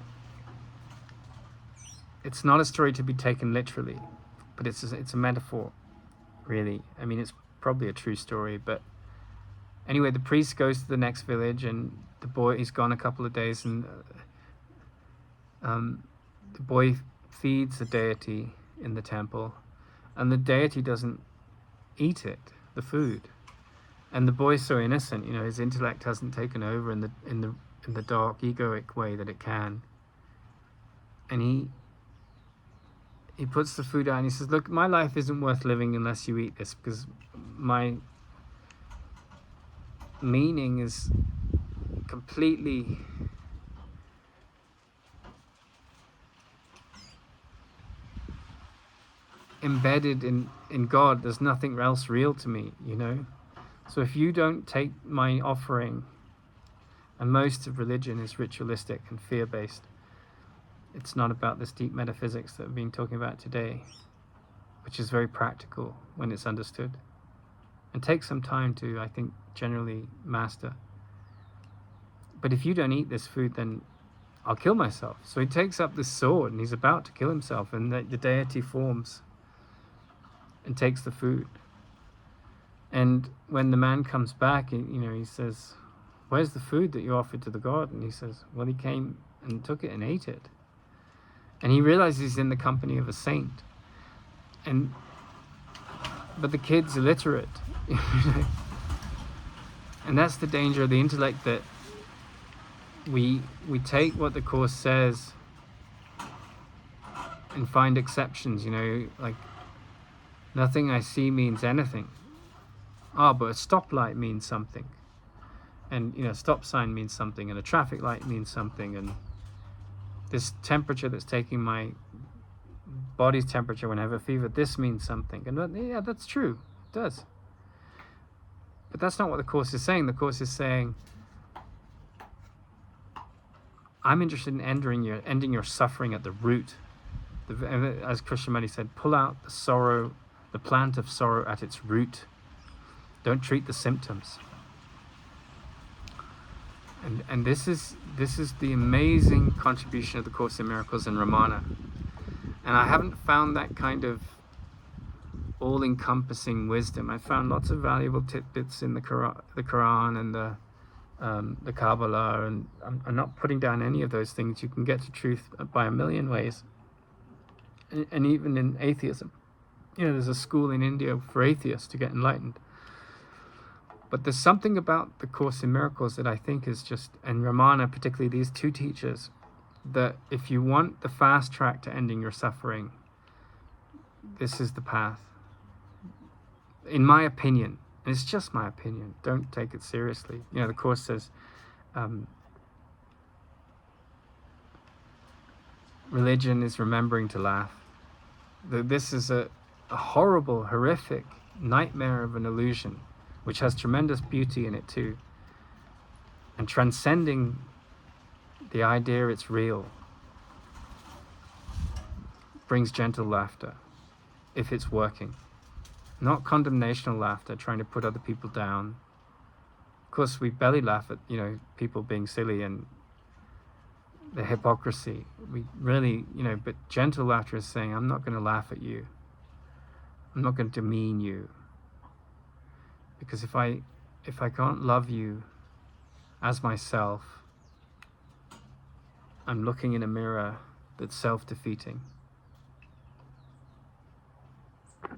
Speaker 1: it's not a story to be taken literally, but it's a metaphor, really. I mean, it's probably a true story, but anyway, the priest goes to the next village, and the boy, he's gone a couple of days, and the boy feeds the deity in the temple, and the deity doesn't eat it, the food. And the boy's so innocent, his intellect hasn't taken over in the dark egoic way that it can. And he puts the food out, and he says, "Look, my life isn't worth living unless you eat this, because my meaning is completely embedded in God. There's nothing else real to me, So if you don't take my offering," and most of religion is ritualistic and fear-based. It's not about this deep metaphysics that we've been talking about today, which is very practical when it's understood, and takes some time to, I think, generally master. But if you don't eat this food, then I'll kill myself. So he takes up this sword, and he's about to kill himself, and the deity forms and takes the food. And when the man comes back, he says, "Where's the food that you offered to the god?" And he says, "Well, he came and took it and ate it." And he realizes he's in the company of a saint. But the kid's illiterate. And that's the danger of the intellect, that we take what the Course says and find exceptions, like nothing I see means anything. But a stoplight means something. And, stop sign means something, and a traffic light means something, and this temperature that's taking my body's temperature when I have a fever, this means something. And yeah, that's true. It does. But that's not what the Course is saying. The Course is saying, I'm interested in ending your suffering at the root. As Krishnamurti said, pull out the plant of sorrow at its root. Don't treat the symptoms. And this is the amazing contribution of the Course in Miracles and Ramana. And I haven't found that kind of all-encompassing wisdom. I found lots of valuable tidbits in the Quran and the Kabbalah, and I'm not putting down any of those things. You can get to truth by a million ways. And even in atheism, there's a school in India for atheists to get enlightened. But there's something about the Course in Miracles that I think is just, and Ramana, particularly these two teachers, that if you want the fast track to ending your suffering, this is the path. In my opinion, and it's just my opinion, don't take it seriously. You know, the Course says, religion is remembering to laugh. This is a horrible, horrific nightmare of an illusion, which has tremendous beauty in it too. And transcending the idea it's real brings gentle laughter, if it's working. Not condemnational laughter, trying to put other people down. Of course, we belly laugh at, you know, people being silly and the hypocrisy. We really, you know, but gentle laughter is saying, I'm not going to laugh at you. I'm not going to demean you. Because if I can't love you as myself, I'm looking in a mirror that's self-defeating.